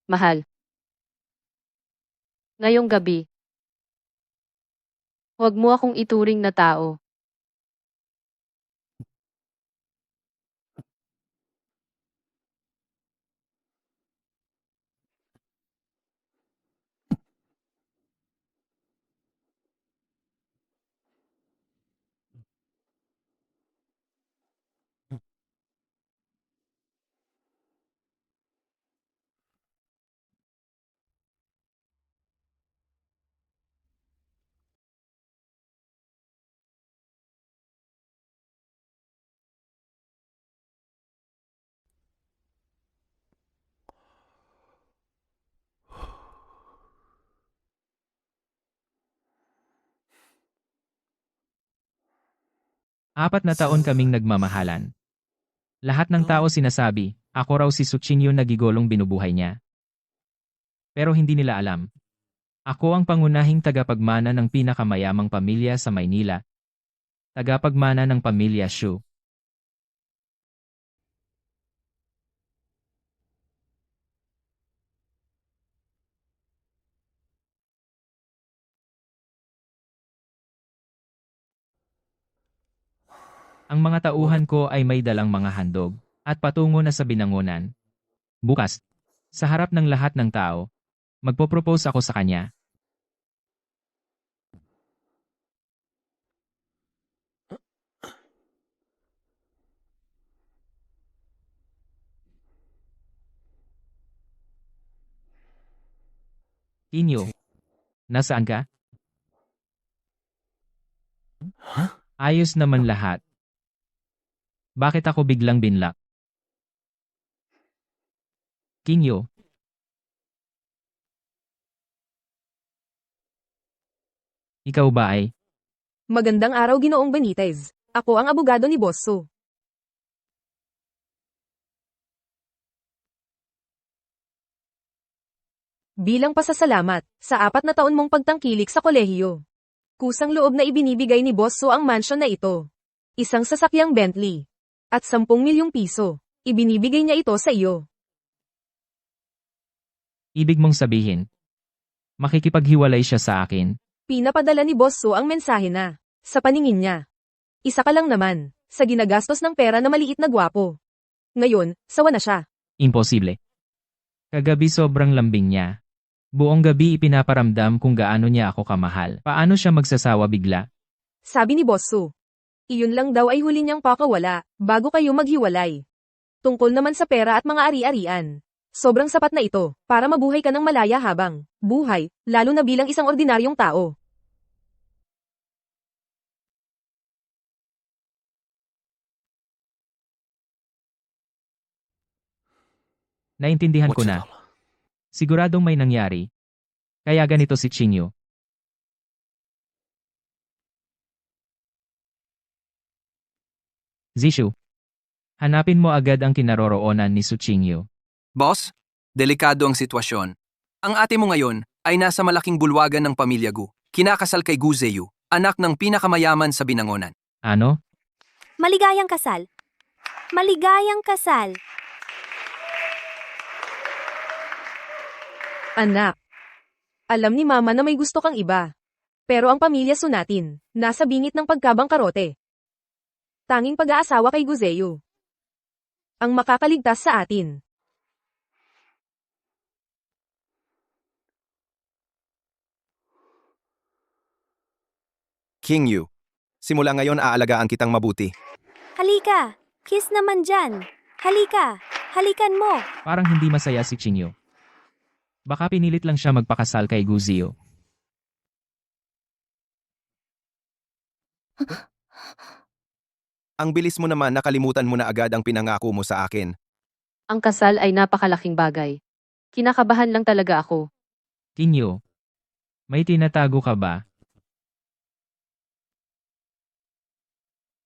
Mahal, ngayong gabi, huwag mo akong ituring na tao. Apat na taon kaming nagmamahalan. Lahat ng tao sinasabi, ako raw si Suchin yung nagigolong binubuhay niya. Pero hindi nila alam. Ako ang pangunahing tagapagmana ng pinakamayamang pamilya sa Maynila. Tagapagmana ng pamilya Shu. Ang mga tauhan ko ay may dalang mga handog at patungo na sa binangonan. Bukas, sa harap ng lahat ng tao, magpo-propose ako sa kanya. Inyo, nasaan ka? Ayos naman lahat. Bakit ako biglang binlak? Kinyo, ikaw ba ay? Magandang araw, Ginoong Benitez. Ako ang abogado ni Bosso. Bilang pasasalamat sa 4 na taon mong pagtangkilik sa kolehiyo, kusang loob na ibinibigay ni Bosso ang mansyon na ito. Isang sasakyang Bentley. At 10 milyong piso. Ibinibigay niya ito sa iyo. Ibig mong sabihin, makikipaghiwalay siya sa akin. Pinapadala ni Bosso ang mensahe na, sa paningin niya, isa ka lang naman, sa ginagastos ng pera na maliit na gwapo. Ngayon, sawa na siya. Imposible. Kagabi sobrang lambing niya. Buong gabi ipinaparamdam kung gaano niya ako kamahal. Paano siya magsasawa bigla? Sabi ni Bosso. Iyon lang daw ay huli niyang pakawala, bago kayo maghiwalay. Tungkol naman sa pera at mga ari-arian. Sobrang sapat na ito, para mabuhay ka ng malaya habang buhay, lalo na bilang isang ordinaryong tao. Naintindihan ko na. Siguradong may nangyari. Kaya ganito si Chinyo. Zishu, hanapin mo agad ang kinaroroonan ni Suchingyo. Boss, delikado ang sitwasyon. Ang ate mo ngayon ay nasa malaking bulwagan ng pamilya Gu. Kinakasal kay Gu Zeyu, anak ng pinakamayaman sa Binangonan. Ano? Maligayang kasal. Maligayang kasal. Anak. Alam ni Mama na may gusto kang iba. Pero ang pamilya Sunatin, nasa bingit ng pagkabangkarote. Tanging pag-aasawa kay Guzeyo ang makakaligtas sa atin. King Yu, simula ngayon aalagaan kitang mabuti. Halika. Kiss naman dyan. Halika. Halikan mo. Parang hindi masaya si Chinyo. Baka pinilit lang siya magpakasal kay Guzio. Ang bilis mo naman, nakalimutan mo na agad ang pinangako mo sa akin. Ang kasal ay napakalaking bagay. Kinakabahan lang talaga ako. Kinyo, may tinatago ka ba?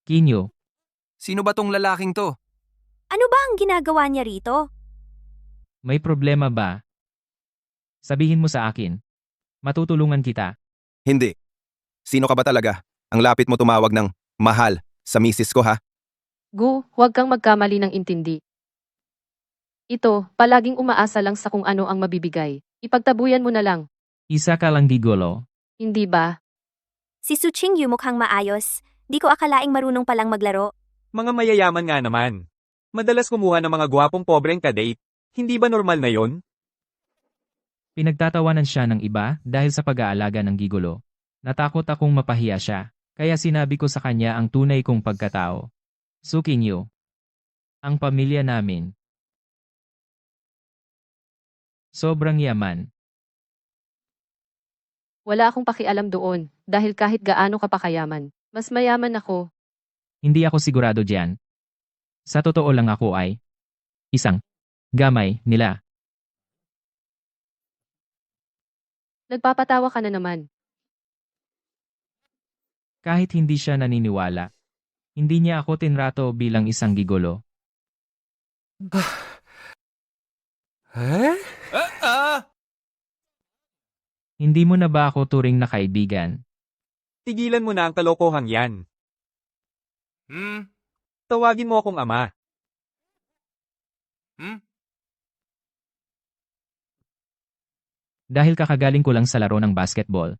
Kinyo, Sino ba tong lalaking to? Ano ba ang ginagawa niya rito? may problema ba? Sabihin mo sa akin. Matutulungan kita. Hindi. Sino ka ba talaga? Ang lapit mo tumawag ng mahal sa misis ko, ha? Gu, huwag kang magkamali ng intindi. Ito, palaging umaasa lang sa kung ano ang mabibigay. Ipagtabuyan mo na lang, Isa ka lang gigolo. hindi ba? Si Su Qingyu mukhang maayos. Di ko akalaing marunong palang maglaro. Mga mayayaman nga naman. Madalas kumuha ng mga gwapong pobreng kadate. Hindi ba normal na yon? Pinagtatawanan siya ng iba dahil sa pag-aalaga ng gigolo. Natakot akong mapahiya siya, kaya sinabi ko sa kanya ang tunay kong pagkatao. Sukinyo. Ang pamilya namin. Sobrang yaman. Wala akong pakialam doon, dahil kahit gaano ka pa kayaman, mas mayaman ako. Hindi ako sigurado diyan. Sa totoo lang ako ay isang gamay nila. Nagpapatawa ka na naman. Kahit hindi siya naniniwala, hindi niya ako tinrato bilang isang gigolo. Hindi mo na ba ako turing na kaibigan? Tigilan mo na ang kalokohang yan. Tawagin mo akong ama. Dahil kakagaling ko lang sa laro ng basketball.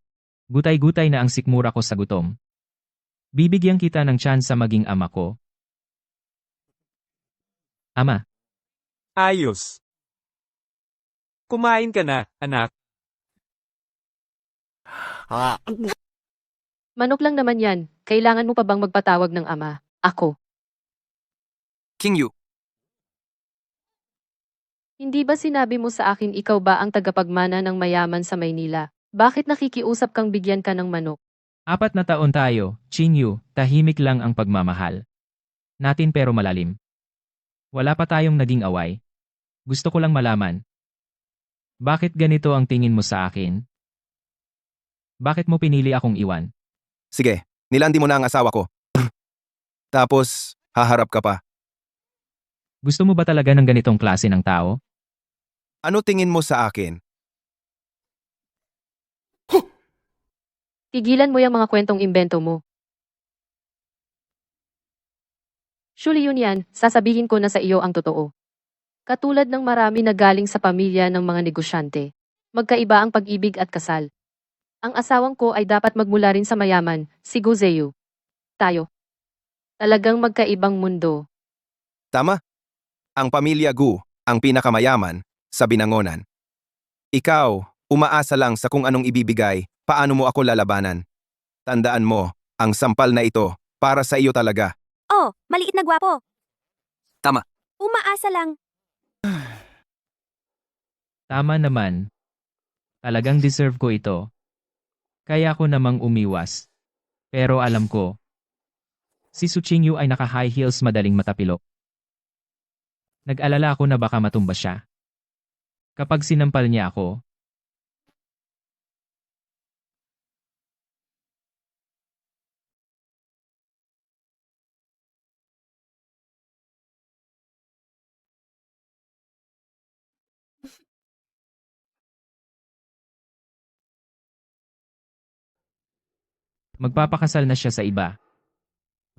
Gutay-gutay na ang sikmura ko sa gutom. Bibigyan kita ng tsansa maging ama ko. Ama, Ayos. Kumain ka na, anak. Manok lang naman yan, kailangan mo pa bang magpatawag ng ama? Ako. Kingyu, Hindi ba sinabi mo sa akin ikaw ba ang tagapagmana ng mayaman sa Maynila? Bakit nakikiusap kang bigyan ka ng manok? 4 na taon tayo, Chinyu, tahimik lang ang pagmamahal. Natin pero malalim. Wala pa tayong naging away. Gusto ko lang malaman. Bakit ganito ang tingin mo sa akin? Bakit mo pinili akong iwan? Sige, nilandi mo na ang asawa ko. Tapos, haharap ka pa. Gusto mo ba talaga ng ganitong klase ng tao? Ano tingin mo sa akin? Tigilan mo yung mga kwentong imbento mo. Surely yun yan, sasabihin ko na sa iyo ang totoo. Katulad ng marami na galing sa pamilya ng mga negosyante. Magkaiba ang pag-ibig at kasal. Ang asawang ko ay dapat magmula rin sa mayaman, si Guzeyu. Tayo. Talagang magkaibang mundo. Tama? Ang pamilya Gu, ang pinakamayaman, sa Binangonan. Ikaw, umaasa lang sa kung anong ibibigay, paano mo ako lalabanan. Tandaan mo, ang sampal na ito, para sa iyo talaga. Oh, maliit na gwapo. Tama. Umaasa lang. Tama naman. Talagang deserve ko ito. Kaya ko namang umiwas. Pero alam ko, si Suchingyu ay naka-high heels madaling matapilok. Nag-alala ako na baka matumba siya. Kapag sinampal niya ako, magpapakasal na siya sa iba.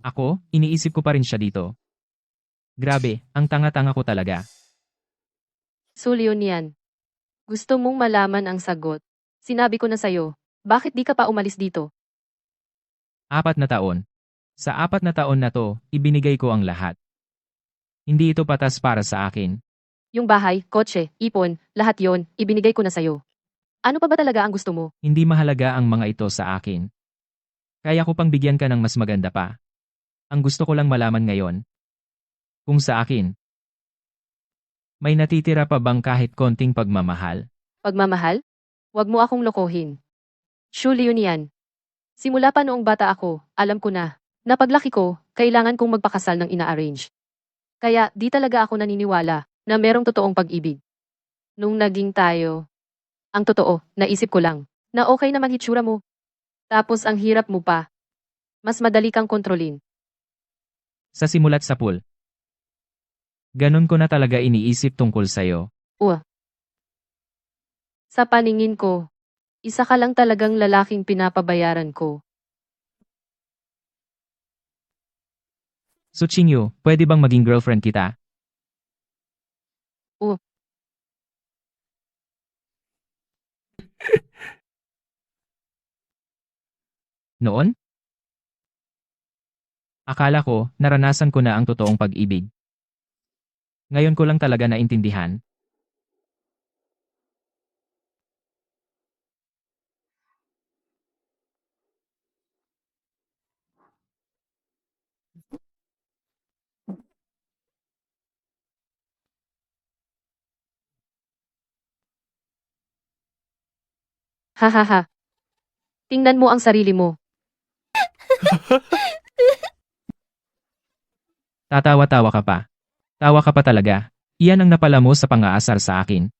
Ako, iniisip ko pa rin siya dito. Grabe, ang tanga-tanga ko talaga. Sulyon yan. Gusto mong malaman ang sagot. Sinabi ko na sa'yo, bakit di ka pa umalis dito? 4 na taon. Sa 4 na taon na to, ibinigay ko ang lahat. Hindi ito patas para sa akin. Yung bahay, kotse, ipon, lahat yon, ibinigay ko na sa'yo. Ano pa ba talaga ang gusto mo? Hindi mahalaga ang mga ito sa akin. Kaya ko pang bigyan ka ng mas maganda pa. Ang gusto ko lang malaman ngayon, kung sa akin, may natitira pa bang kahit konting pagmamahal? Pagmamahal? Huwag mo akong lokohin. Surely yun yan. Simula pa noong bata ako, alam ko na, napaglaki ko, kailangan kong magpakasal ng ina-arrange. Kaya di talaga ako naniniwala na merong totoong pag-ibig. Nung naging tayo, ang totoo, naisip ko lang, na okay naman hitsura mo. Tapos ang hirap mo pa. Mas madali kang kontrolin. Sa simulat sa pool. Ganon ko na talaga iniisip tungkol sa'yo. Sa paningin ko, isa ka lang talagang lalaking pinapabayaran ko. Suchinyo, pwede bang maging girlfriend kita? Noon? Akala ko, naranasan ko na ang totoong pag-ibig. Ngayon ko lang talaga naintindihan. Hahaha. Tingnan mo ang sarili mo. Tatawa-tawa ka pa. Tawa ka pa talaga. Iyan ang napala mo sa pang-aasar sa akin.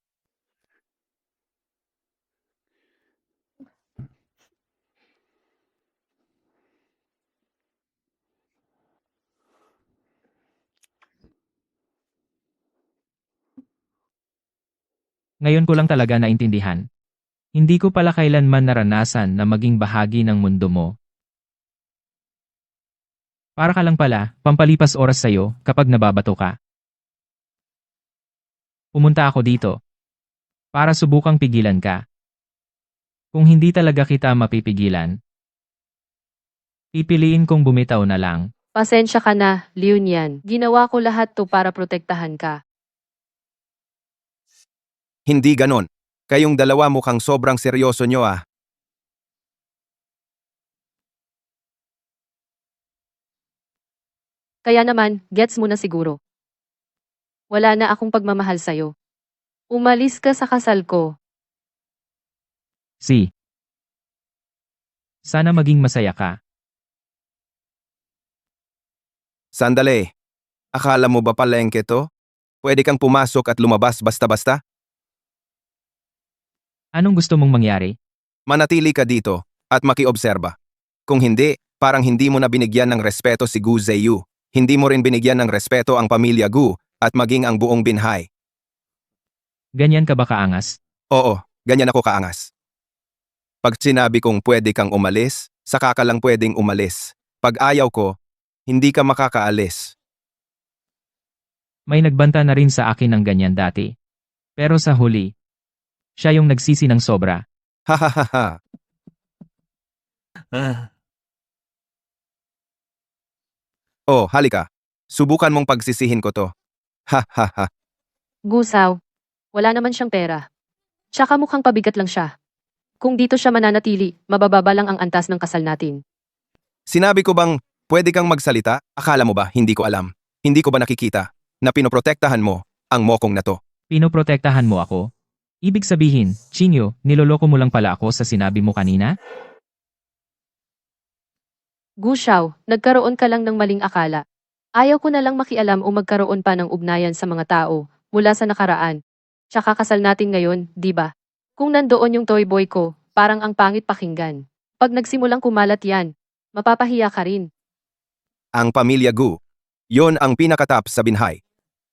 Ngayon ko lang talaga naintindihan. Hindi ko pala kailanman naranasan na maging bahagi ng mundo mo. Para ka lang pala, pampalipas oras sa'yo kapag nababato ka. Pumunta ako dito. Para subukang pigilan ka. Kung hindi talaga kita mapipigilan, pipiliin kong bumitaw na lang. Pasensya ka na, Leonian. Ginawa ko lahat to para protektahan ka. Hindi ganon. Kayong dalawa mukhang sobrang seryoso nyo ah. Kaya naman, gets mo na siguro. Wala na akong pagmamahal sa'yo. Umalis ka sa kasal ko. Si. Sana maging masaya ka. Sandali. Akala mo ba palengke to? Pwede kang pumasok at lumabas basta-basta? Anong gusto mong mangyari? Manatili ka dito at makiobserba. Kung hindi, parang hindi mo na binigyan ng respeto si Gu Zheyu. Hindi mo rin binigyan ng respeto ang pamilya Gu at maging ang buong binhay. Ganyan ka ba kaangas? Oo, ganyan ako kaangas. Pag sinabi kong pwede kang umalis, saka ka lang pwedeng umalis. Pag ayaw ko, hindi ka makakaalis. May nagbanta na rin sa akin ng ganyan dati. Pero sa huli, siya yung nagsisi ng sobra. Hahaha. Oh, halika. Subukan mong pagsisihin ko to. Hahaha. Gusaw. Wala naman siyang pera. Tsaka mukhang pabigat lang siya. Kung dito siya mananatili, mabababa lang ang antas ng kasal natin. Sinabi ko bang pwede kang magsalita? Akala mo ba hindi ko alam? Hindi ko ba nakikita na pinoprotektahan mo ang mokong na to? Pinoprotektahan mo ako? Ibig sabihin, Chinyo, niloloko mo lang pala ako sa sinabi mo kanina? Gusaw, nagkaroon ka lang ng maling akala. Ayaw ko na lang makialam o magkaroon pa ng ugnayan sa mga tao mula sa nakaraan. Tsaka kasal natin ngayon, di ba? Kung nandoon yung toy boy ko, parang ang pangit pakinggan. Pag nagsimulang kumalat yan, mapapahiya ka rin. Ang pamilya Gu. Yon ang pinakatap sa binhay.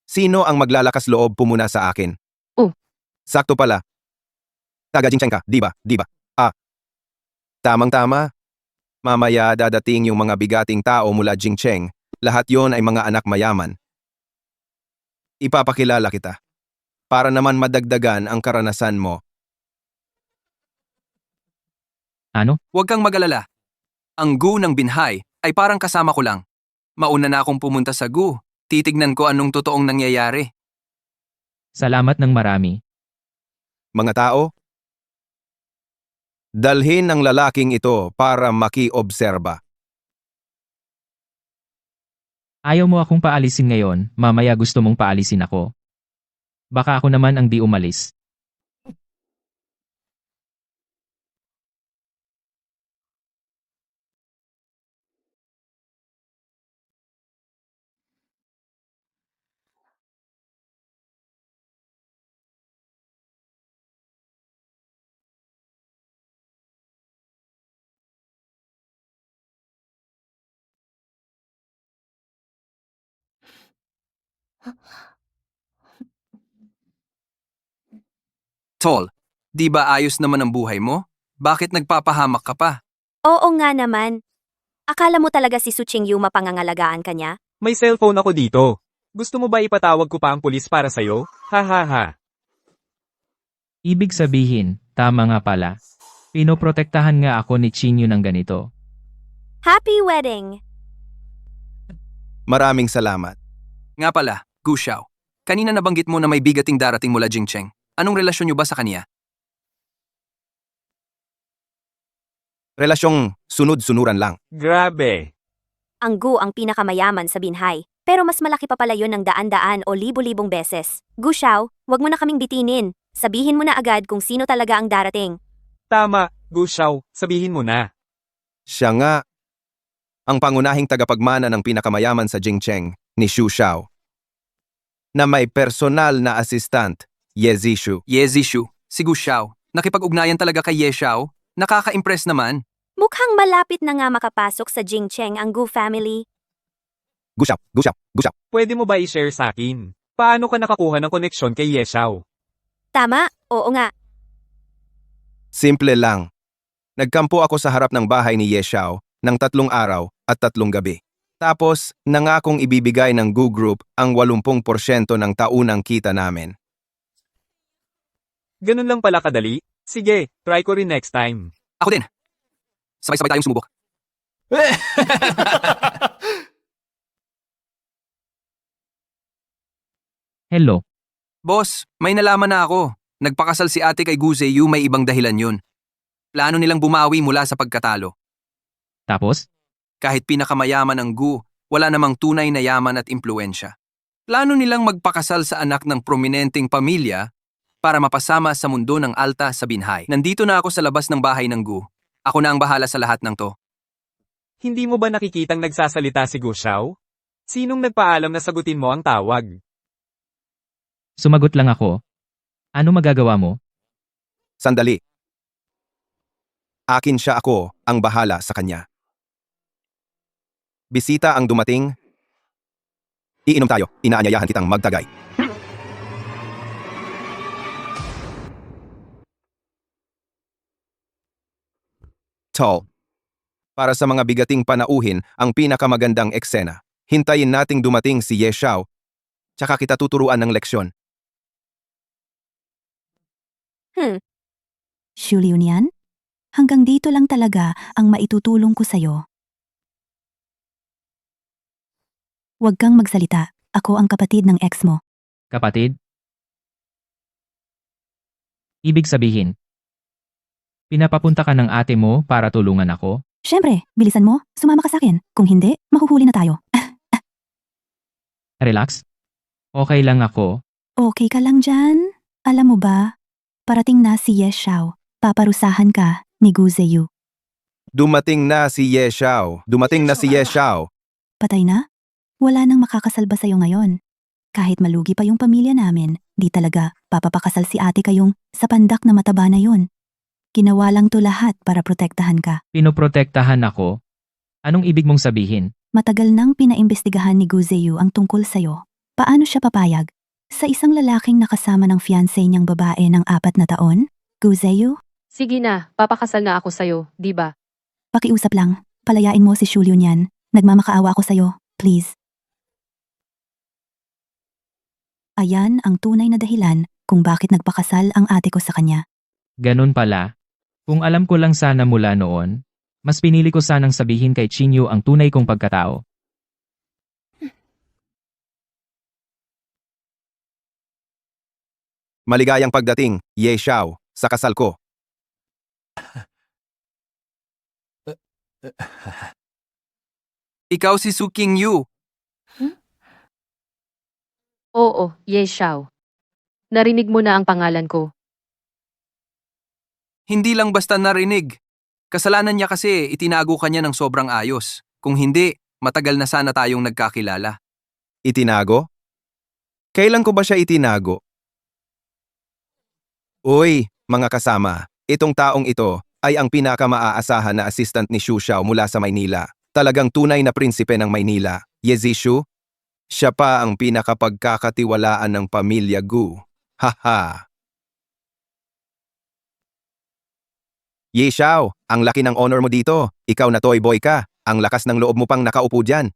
Sino ang maglalakas loob pumuna sa akin? Oh. Sakto pala. Taga-Jingcheng ka, di ba? Di ba? Ah. Tamang-tama. Mamaya dadating yung mga bigating tao mula Jingcheng. Lahat yon ay mga anak mayaman. Ipapakilala kita. Para naman madagdagan ang karanasan mo. Ano? Huwag kang mag-alala. Ang Gu ng binhay ay parang kasama ko lang. Mauna na akong pumunta sa Gu. Titignan ko anong totoong nangyayari. Salamat ng marami. Mga tao, dalhin ang lalaking ito para makiobserba. Ayaw mo akong paalisin ngayon, mamaya gusto mong paalisin ako. Baka ako naman ang di umalis. Tol, di ba ayos naman ang buhay mo? Bakit nagpapahamak ka pa? Oo nga naman. Akala mo talaga si Suching Yu mapangangalagaan ka niya? May cellphone ako dito. Gusto mo ba ipatawag ko pa ang pulis para sa'yo? Hahaha. Ibig sabihin, tama nga pala. Pinoprotektahan nga ako ni Chinyo ng ganito. Happy wedding! Maraming salamat. Nga pala, Gu Xiao. Kanina nabanggit mo na may bigating darating mula Jingcheng. Anong relasyon niyo ba sa kanya? Relasyong sunod-sunuran lang. Grabe. Ang Gu ang pinakamayaman sa Binhay. Pero mas malaki pa pala yun ng daan-daan o libo-libong beses. Gu Xiao, wag mo na kaming bitinin. Sabihin mo na agad kung sino talaga ang darating. Tama, Gu Xiao, sabihin mo na. Siya nga, ang pangunahing tagapagmana ng pinakamayaman sa Jingcheng, ni Xu Xiao, na may personal na assistant, Ye Zishu. Ye Zishu, si Gu Xiao. Nakipag-ugnayan talaga kay Ye Xiao? Nakaka-impress naman. Mukhang malapit na nga makapasok sa Jingcheng ang Gu family. Gushap, gushap, gushap. Pwede mo ba i-share sa akin? Paano ka nakakuha ng koneksyon kay Ye Xiao? Tama, oo nga. Simple lang. Nagkampo ako sa harap ng bahay ni Ye Xiao ng 3 araw at 3 gabi. Tapos, nangakong ibibigay ng Gu Group ang 80% ng taunang kita namin. Ganun lang pala kadali? Sige, try ko rin next time. Ako din. Sabay-sabay tayong sumubok. Hello. Boss, may nalaman na ako. Nagpakasal si ate kay Gu Zheyu, may ibang dahilan yun. Plano nilang bumawi mula sa pagkatalo. Tapos? Kahit pinakamayaman ang Gu, wala namang tunay na yaman at impluensya. Plano nilang magpakasal sa anak ng prominenteng pamilya para mapasama sa mundo ng alta sa Binhay. Nandito na ako sa labas ng bahay ng Gu. Ako na ang bahala sa lahat ng to. Hindi mo ba nakikitang nagsasalita si Gu Xiao? Sinong nagpaalam na sagutin mo ang tawag? Sumagot lang ako. Ano magagawa mo? Sandali. Akin siya, ako ang bahala sa kanya. Bisita ang dumating. Iinom tayo, inaanyayahan kitang magtagay. Tall. Para sa mga bigating panauhin, ang pinakamagandang eksena. Hintayin nating dumating si Ye Xiao, tsaka kita tuturuan ng leksyon. Shuliunian? Hanggang dito lang talaga ang maitutulong ko sa'yo. Huwag kang magsalita. Ako ang kapatid ng ex mo. Kapatid? Ibig sabihin, pinapapunta ka ng ate mo para tulungan ako? Siyempre, bilisan mo. Sumama ka sa akin. Kung hindi, mahuhuli na tayo. Relax. Okay lang ako. Okay ka lang dyan? Alam mo ba? Parating na si Ye Xiao. Paparusahan ka ni Gu Zheyu. Dumating na si Ye Xiao. Dumating na si Ye Xiao. Patay na? Wala nang makakasalba sa'yo ngayon. Kahit malugi pa yung pamilya namin, di talaga papapakasal si ate kayong sa pandak na mataba na yun. Ginawa lang to lahat para protektahan ka. Pinoprotektahan ako? Anong ibig mong sabihin? Matagal nang pinaimbestigahan ni Gu Zheyu ang tungkol sa'yo. Paano siya papayag? Sa isang lalaking nakasama ng fiancé niyang babae ng 4 na taon? Gu Zheyu? Sige na, papakasal na ako sa'yo, di ba? Pakiusap lang. Palayain mo si Shuliunian. Nagmamakaawa ako sa'yo. Please. Ayan ang tunay na dahilan kung bakit nagpakasal ang ate ko sa kanya. Ganun pala. Kung alam ko lang sana mula noon, mas pinili ko sanang sabihin kay Qingyu ang tunay kong pagkatao. Maligayang pagdating, Ye Xiao, sa kasal ko. Ikaw si Su Qingyu. Oo, Ye Xiao. Narinig mo na ang pangalan ko. Hindi lang basta narinig. Kasalanan niya kasi itinago kanya ng sobrang ayos. Kung hindi, matagal na sana tayong nagkakilala. Itinago? Kailan ko ba siya itinago? Uy, mga kasama, itong taong ito ay ang pinakamaaasahan na assistant ni Xu Xiao mula sa Maynila. Talagang tunay na prinsipe ng Maynila, Ye Zishu. Siya pa ang pinakapagkakatiwalaan ng pamilya Gu. Haha. Ye Xiao, ang laki ng honor mo dito. Ikaw na toy boy ka. Ang lakas ng loob mo pang nakaupo dyan.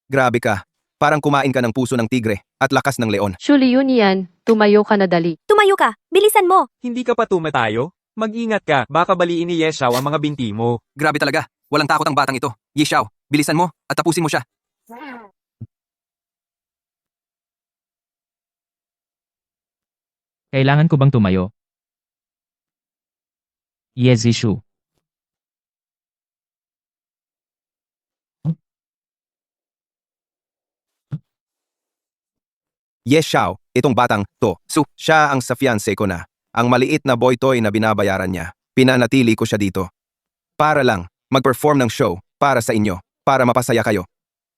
Grabe ka. Parang kumain ka ng puso ng tigre at lakas ng leon. Shuliunian, tumayo ka na dali. Tumayo ka, bilisan mo. Hindi ka pa tumatayo? Mag-ingat ka, baka baliin ni Ye Xiao ang mga binti mo. Grabe talaga. Walang takot ang batang ito. Ye Xiao, bilisan mo at tapusin mo siya. Kailangan ko bang tumayo? Yes, Zishu. Yes, Xiao, itong batang to. Siya ang sa fiancé ko na. Ang maliit na boy toy na binabayaran niya. Pinanatili ko siya dito. Para lang, mag-perform ng show, para sa inyo, para mapasaya kayo.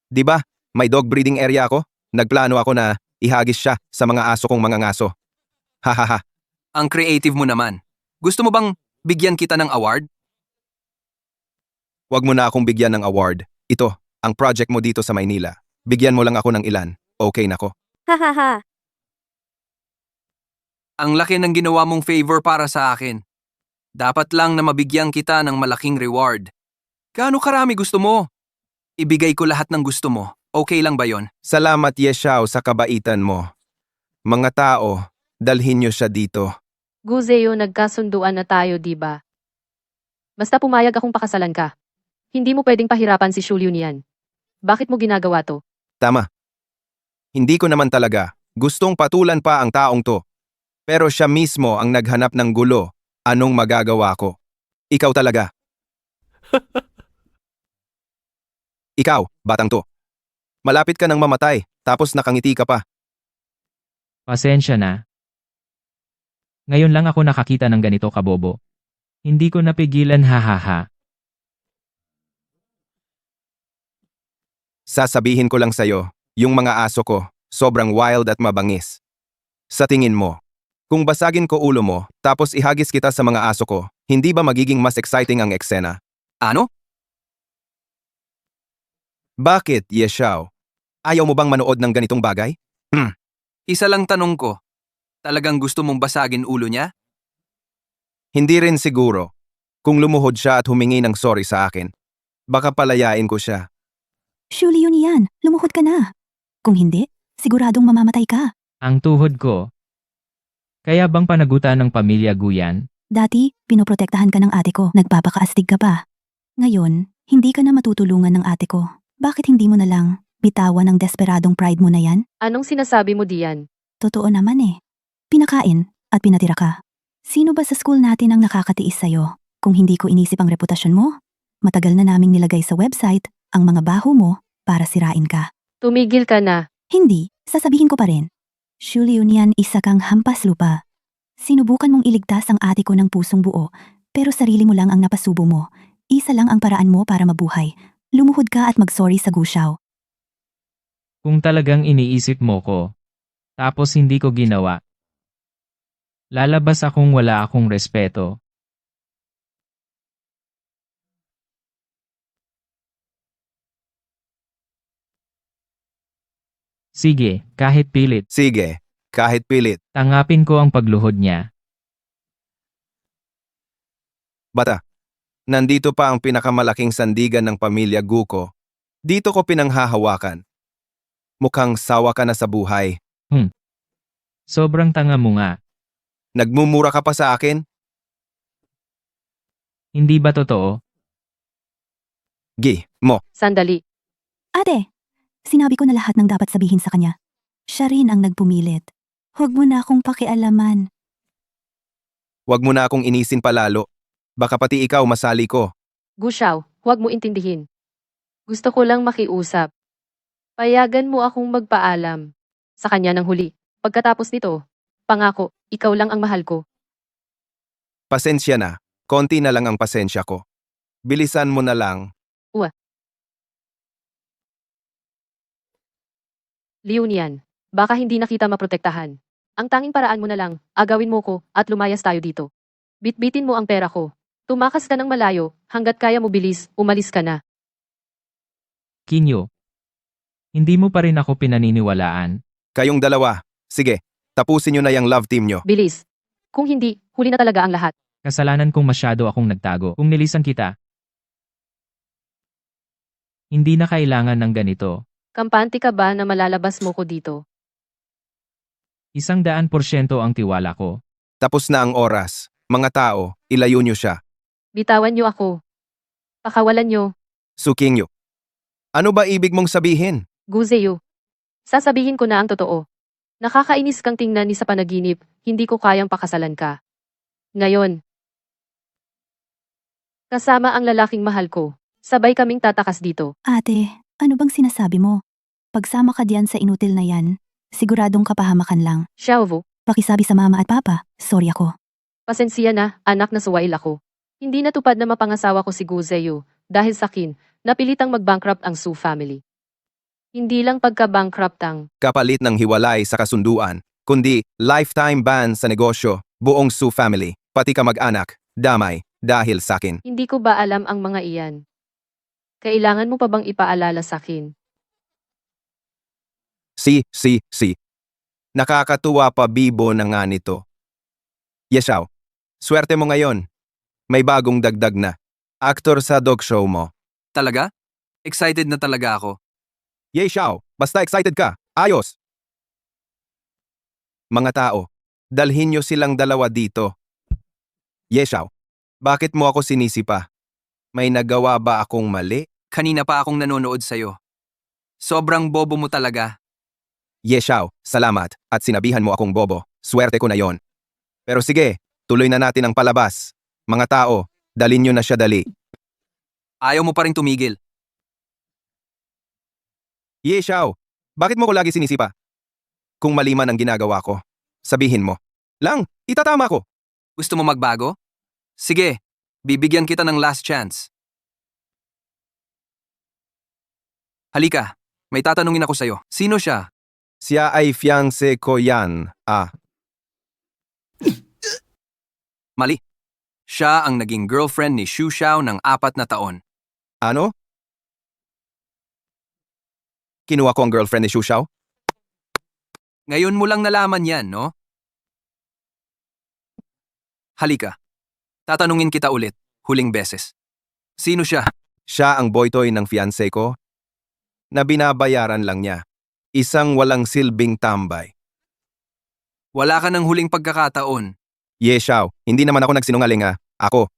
'Di ba? May dog breeding area ako. Nagplano ako na ihagis siya sa mga aso kong mga ngaso. Hahaha. Ang creative mo naman. Gusto mo bang bigyan kita ng award? Huwag mo na akong bigyan ng award. Ito, ang project mo dito sa Maynila. Bigyan mo lang ako ng ilan. Okay na ko. Hahaha. Ang laki ng ginawa mong favor para sa akin. Dapat lang na mabigyan kita ng malaking reward. Gaano karami gusto mo? Ibigay ko lahat ng gusto mo. Okay lang ba yon? Salamat, Yeshao, sa kabaitan mo. Mga tao, dalhin niyo siya dito. Guzeo, nagkasunduan na tayo, di ba? Basta pumayag akong pakasalan ka. Hindi mo pwedeng pahirapan si Shuliu niyan. Bakit mo ginagawa to? Tama. Hindi ko naman talaga gustong patulan pa ang taong to. Pero siya mismo ang naghanap ng gulo. Anong magagawa ko? Ikaw talaga. Ikaw, batang to. Malapit ka nang mamatay, tapos nakangiti ka pa. Pasensya na. Ngayon lang ako nakakita ng ganito kabobo. Hindi ko napigilan, hahaha. Sasabihin ko lang sa'yo, yung mga aso ko, sobrang wild at mabangis. Sa tingin mo, kung basagin ko ulo mo, tapos ihagis kita sa mga aso ko, hindi ba magiging mas exciting ang eksena? Ano? Bakit, Yeshao? Ayaw mo bang manood ng ganitong bagay? Isa lang tanong ko. Talagang gusto mong basagin ulo niya? Hindi rin siguro. Kung lumuhod siya at humingi ng sorry sa akin, baka palayain ko siya. Surely yun yan, lumuhod ka na. Kung hindi, siguradong mamamatay ka. Ang tuhod ko. Kaya bang panagutan ng pamilya Guyan? Dati, pinoprotektahan ka ng ate ko, nagpapakaastig ka pa. Ngayon, hindi ka na matutulungan ng ate ko. Bakit hindi mo na lang bitawan ang desperadong pride mo na yan? Anong sinasabi mo diyan? Totoo naman eh. Pinakain at pinatira ka. Sino ba sa school natin ang nakakatiis sa'yo? Kung hindi ko inisip ang reputasyon mo, matagal na naming nilagay sa website ang mga baho mo para sirain ka. Tumigil ka na. Hindi, sasabihin ko pa rin. Surely yun yan, isa kang hampas lupa. Sinubukan mong iligtas ang ate ko ng pusong buo, pero sarili mo lang ang napasubo mo. Isa lang ang paraan mo para mabuhay. Lumuhod ka at mag-sorry sa Gushao. Kung talagang iniisip mo ko, tapos hindi ko ginawa, lalabas akong wala akong respeto. Sige, kahit pilit, Sige, kahit pilit. tangapin ko ang pagluhod niya. Bata, nandito pa ang pinakamalaking sandigan ng pamilya Guko. Dito ko pinanghahawakan. Mukhang sawa ka na sa buhay. Sobrang tanga mo nga. Nagmumura ka pa sa akin? Hindi ba totoo? Mo. Sandali. Ate, sinabi ko na lahat ng dapat sabihin sa kanya. Siya rin ang nagpumilit. Huwag mo na akong pakialaman. Huwag mo na akong inisin palalo. Baka pati ikaw masali ko. Gushao, huwag mo intindihin. Gusto ko lang makiusap. Payagan mo akong magpaalam. Sa kanya ng huli. Pagkatapos nito, pangako, ikaw lang ang mahal ko. Pasensya na. Konti na lang ang pasensya ko. Bilisan mo na lang. Liunian, baka hindi na kita maprotektahan. Ang tanging paraan mo na lang, agawin mo ko at lumayas tayo dito. Bitbitin mo ang pera ko. Tumakas ka ng malayo, hanggat kaya mo bilis, umalis ka na. Kinyo. Hindi mo pa rin ako pinaniniwalaan. Kayong dalawa. Sige, tapusin nyo na yung love team nyo. Bilis. Kung hindi, huli na talaga ang lahat. Kasalanan kong masyado akong nagtago. Kung nilisan kita, hindi na kailangan ng ganito. Kampante ka ba na malalabas mo ko dito? 100% ang tiwala ko. Tapos na ang oras. Mga tao, ilayo nyo siya. Bitawan niyo ako. Pakawalan nyo, Sukingyo. Ano ba ibig mong sabihin? Guzeyo. Sasabihin ko na ang totoo. Nakakainis kang tingnan ni sa panaginip, hindi ko kayang pakasalan ka. Ngayon, kasama ang lalaking mahal ko, sabay kaming tatakas dito. Ate, ano bang sinasabi mo? Pagsama ka diyan sa inutil na yan, siguradong kapahamakan lang. Xiaovu, Pakisabi sa mama at papa, sorry ako. pasensya na, anak na suwail ako. Hindi natupad na mapangasawa ko si Guzeyo, dahil sa akin, napilitang mag-bankrupt ang Su family. Hindi lang pagka-bankrupt ang Kapalit ng hiwalay sa kasunduan, kundi lifetime ban sa negosyo, buong Su family, pati kamag-anak, damay, dahil sakin. hindi ko ba alam ang mga iyan. Kailangan mo pa bang ipaalala sa akin? Si. Nakakatuwa pa bibo na nga nito. Yeshaw, swerte mo ngayon. May bagong dagdag na. Aktor sa dog show mo. Talaga? Excited na talaga ako. Yeshaw, basta excited ka. Ayos! Mga tao, dalhin nyo silang dalawa dito. Yeshaw, bakit mo ako sinisipa? May nagawa ba akong mali? Kanina pa akong nanonood sa'yo. Sobrang bobo mo talaga. Yeshaw, salamat at sinabihan mo akong bobo. Swerte ko na yon. Pero sige, tuloy na natin ang palabas. Mga tao, dalin nyo na siya dali. Ayaw mo pa rin tumigil. Yeshaw, bakit mo ko lagi sinisipa? Kung mali man ang ginagawa ko, sabihin mo. Lang, itatama ko. Gusto mo magbago? Sige, bibigyan kita ng last chance. Halika, may tatanungin ako sa'yo. Sino siya? Siya ay fiancé ko yan. Mali. Siya ang naging girlfriend ni Xu Xiao ng 4 na taon. Ano? Kinuha ko ang girlfriend ni Xu Xiao? Ngayon mo lang nalaman yan, no? Halika. Tatanungin kita ulit, huling beses. Sino siya? Siya ang boytoy ng fiancé ko na binabayaran lang niya. Isang walang silbing tambay. Wala ka ng huling pagkakataon. Yeshaw, hindi naman ako nagsinungaling Ako.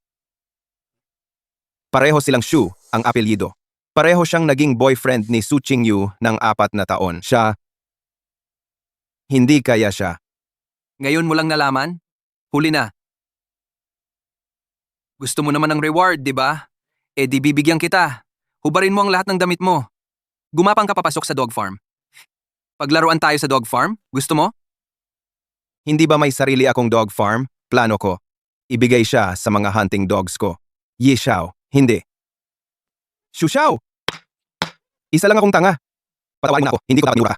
Pareho silang Xu, ang apelyido. Pareho siyang naging boyfriend ni Su Qingyu ng 4 na taon. Siya. Hindi kaya siya. Ngayon mo lang nalaman? Huli na. Gusto mo naman ng reward, di ba? Eh di bibigyan kita. Hubarin mo ang lahat ng damit mo. Gumapang ka papasok sa dog farm. Paglaruan tayo sa dog farm? Gusto mo? Hindi ba may sarili akong dog farm? Plano ko. Ibigay siya sa mga hunting dogs ko. Yeshaw, hindi. Shushaw! Isa lang akong tanga. Patawarin mo na ako, hindi ko dapat niura.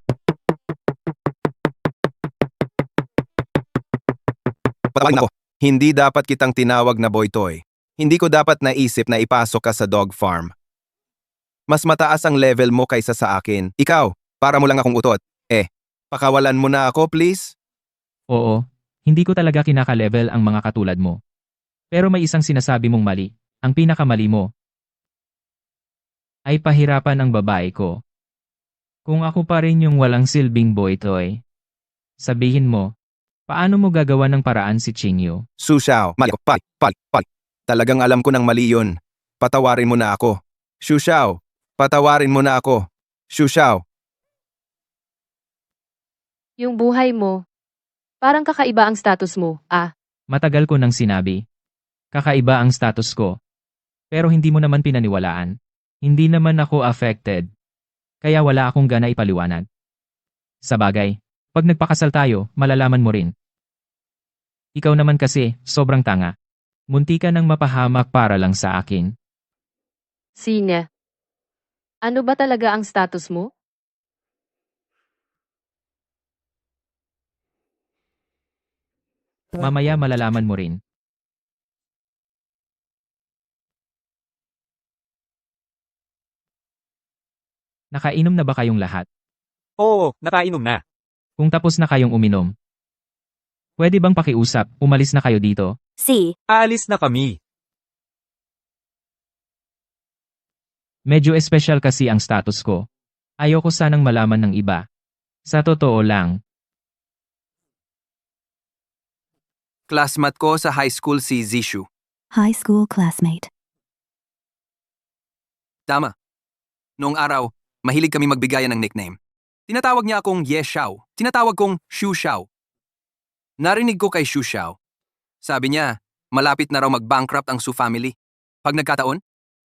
Patawarin mo na ako. Hindi dapat kitang tinawag na boytoy. Hindi ko dapat naisip na ipasok ka sa dog farm. Mas mataas ang level mo kaysa sa akin. Ikaw, para mo lang akong utot. Pakawalan mo na ako, please? Oo, hindi ko talaga kinaka-level ang mga katulad mo. Pero may isang sinasabi mong mali. Ang pinakamali mo ay pahirapan ang babae ko. Kung ako pa rin yung walang silbing boy toy, sabihin mo, paano mo gagawa ng paraan si Qingyu? Shushaw, mali ko. Pali. Talagang alam ko ng mali yun. Patawarin mo na ako. Shushaw, patawarin mo na ako. Shushaw. Yung buhay mo, parang kakaiba ang status mo, Matagal ko nang sinabi. Kakaiba ang status ko. Pero hindi mo naman pinaniwalaan. Hindi naman ako affected. Kaya wala akong gana ipaliwanag. Sa bagay, pag nagpakasal tayo, malalaman mo rin. Ikaw naman kasi, sobrang tanga. Munti ka nang mapahamak para lang sa akin. Sine. Ano ba talaga ang status mo? Mamaya malalaman mo rin. Nakainom na ba kayong lahat? Oo, nakainom na. Kung tapos na kayong uminom, pwede bang pakiusap, umalis na kayo dito? Si, Aalis na kami. Medyo espesyal kasi ang status ko. Ayoko sanang malaman ng iba. Sa totoo lang, Classmate ko sa high school si Zishu. High school classmate. Tama. Noong araw, mahilig kami magbigayan ng nickname. Tinatawag niya akong Ye Xiao. Tinatawag kong Shu Xiao. Narinig ko kay Shu Xiao. Sabi niya, malapit na raw mag-bankrupt ang Su family. Pag nagkataon,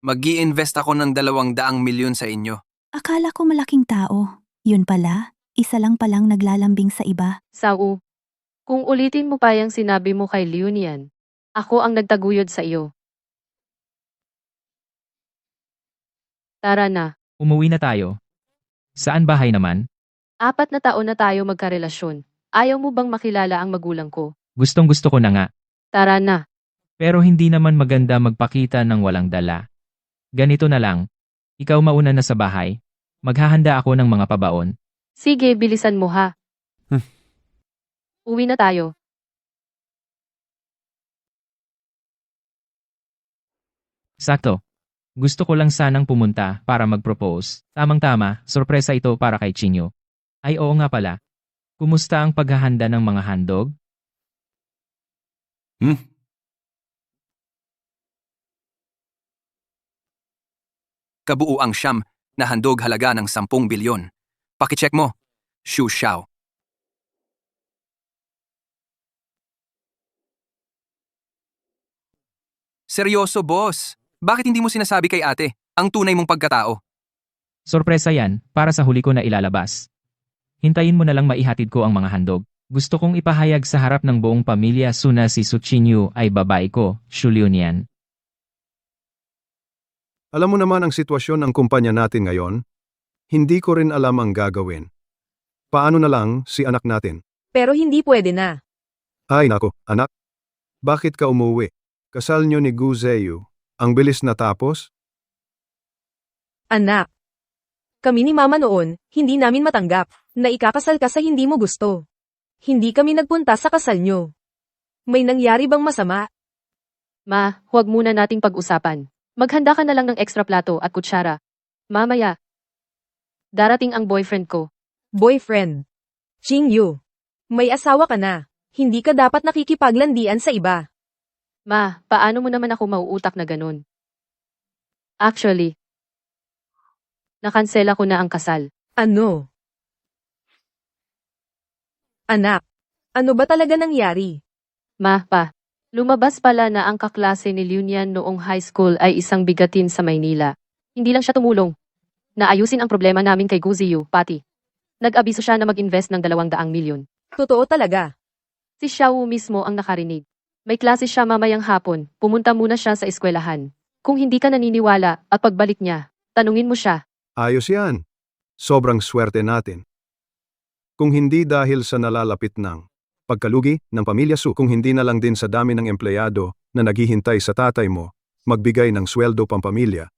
mag-i-invest ako ng 200 milyon sa inyo. Akala ko malaking tao. Yun pala, isa lang palang naglalambing sa iba. Sao, kung ulitin mo pa yung sinabi mo kay Leonian, ako ang nagtaguyod sa iyo. Tara na. Umuwi na tayo. Saan bahay naman? 4 na taon na tayo magkarelasyon. Ayaw mo bang makilala ang magulang ko? Gustong-gusto ko na nga. Tara na. Pero hindi naman maganda magpakita ng walang dala. Ganito na lang. Ikaw mauna na sa bahay. Maghahanda ako ng mga pabaon. Sige, bilisan mo ha. Uwi na tayo. Sakto. Gusto ko lang sanang pumunta para mag-propose. Tamang-tama, sorpresa ito para kay Chinyo. Ay oo nga pala. Kumusta ang paghahanda ng mga handog? Kabuuang siyam na handog halaga ng 10 bilyon. Pakicheck mo. Shu Xiao. Seryoso, boss. Bakit hindi mo sinasabi kay ate ang tunay mong pagkatao? Sorpresa yan, para sa huli ko na ilalabas. Hintayin mo na lang maihatid ko ang mga handog. Gusto kong ipahayag sa harap ng buong pamilya Suna si Su Chinyu ay babae ko, Shu Liunian. Alam mo naman ang sitwasyon ng kumpanya natin ngayon? Hindi ko rin alam ang gagawin. Paano na lang si anak natin? Pero hindi pwede na. Ay nako, anak. Bakit ka umuwi? Kasal nyo ni Gu Zeyu. Ang bilis na tapos? Anak. Kami ni Mama noon, hindi namin matanggap na ikakasal ka sa hindi mo gusto. Hindi kami nagpunta sa kasal nyo. May nangyari bang masama? Ma, huwag muna nating pag-usapan. Maghanda ka na lang ng extra plato at kutsara. Mamaya. Darating ang boyfriend ko. Boyfriend. Jingyu. May asawa ka na. Hindi ka dapat nakikipaglandian sa iba. Ma, paano mo naman ako mauutak na ganun? Actually, nakansela ko na ang kasal. Ano? Anak, ano ba talaga nangyari? Ma, pa. Lumabas pala na ang kaklase ni Leonian noong high school ay isang bigatin sa Maynila. Hindi lang siya tumulong. Naayusin ang problema namin kay Guziyu, pati. Nag-abiso siya na mag-invest ng 200 milyon. Totoo talaga. Si Xiao mismo ang nakarinig. May klase siya mamayang hapon, pumunta muna siya sa eskwelahan. Kung hindi ka naniniwala at pagbalik niya, tanungin mo siya. Ayos yan. Sobrang swerte natin. Kung hindi dahil sa nalalapit ng pagkalugi ng pamilya Su, kung hindi na lang din sa dami ng empleyado na naghihintay sa tatay mo, magbigay ng sweldo pampamilya.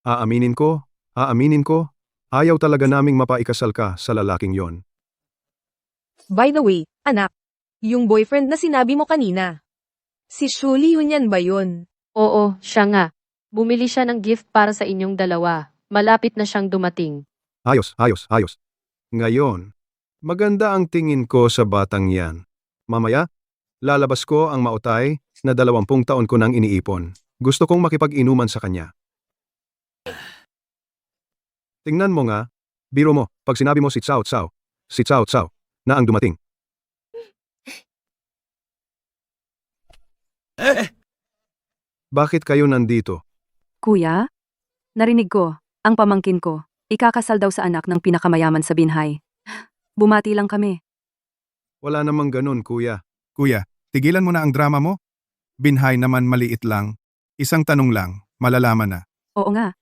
Aaminin ko, ayaw talaga naming mapaikasal ka sa lalaking yon. By the way, anak, yung boyfriend na sinabi mo kanina. Si Shu Liunian ba yun? Oo, siya nga. Bumili siya ng gift para sa inyong dalawa. Malapit na siyang dumating. Ayos. Ngayon, maganda ang tingin ko sa batang yan. Mamaya, lalabas ko ang mautay na 20 taon ko nang iniipon. Gusto kong makipag-inuman sa kanya. Tingnan mo nga, biro mo, pag sinabi mo si Cao Cao na ang dumating. Bakit kayo nandito? Kuya, narinig ko, ang pamangkin ko, ikakasal daw sa anak ng pinakamayaman sa Binhay. Bumati lang kami. Wala namang ganun, kuya. Kuya, tigilan mo na ang drama mo. Binhay naman maliit lang. Isang tanong lang, malalaman na. Oo nga,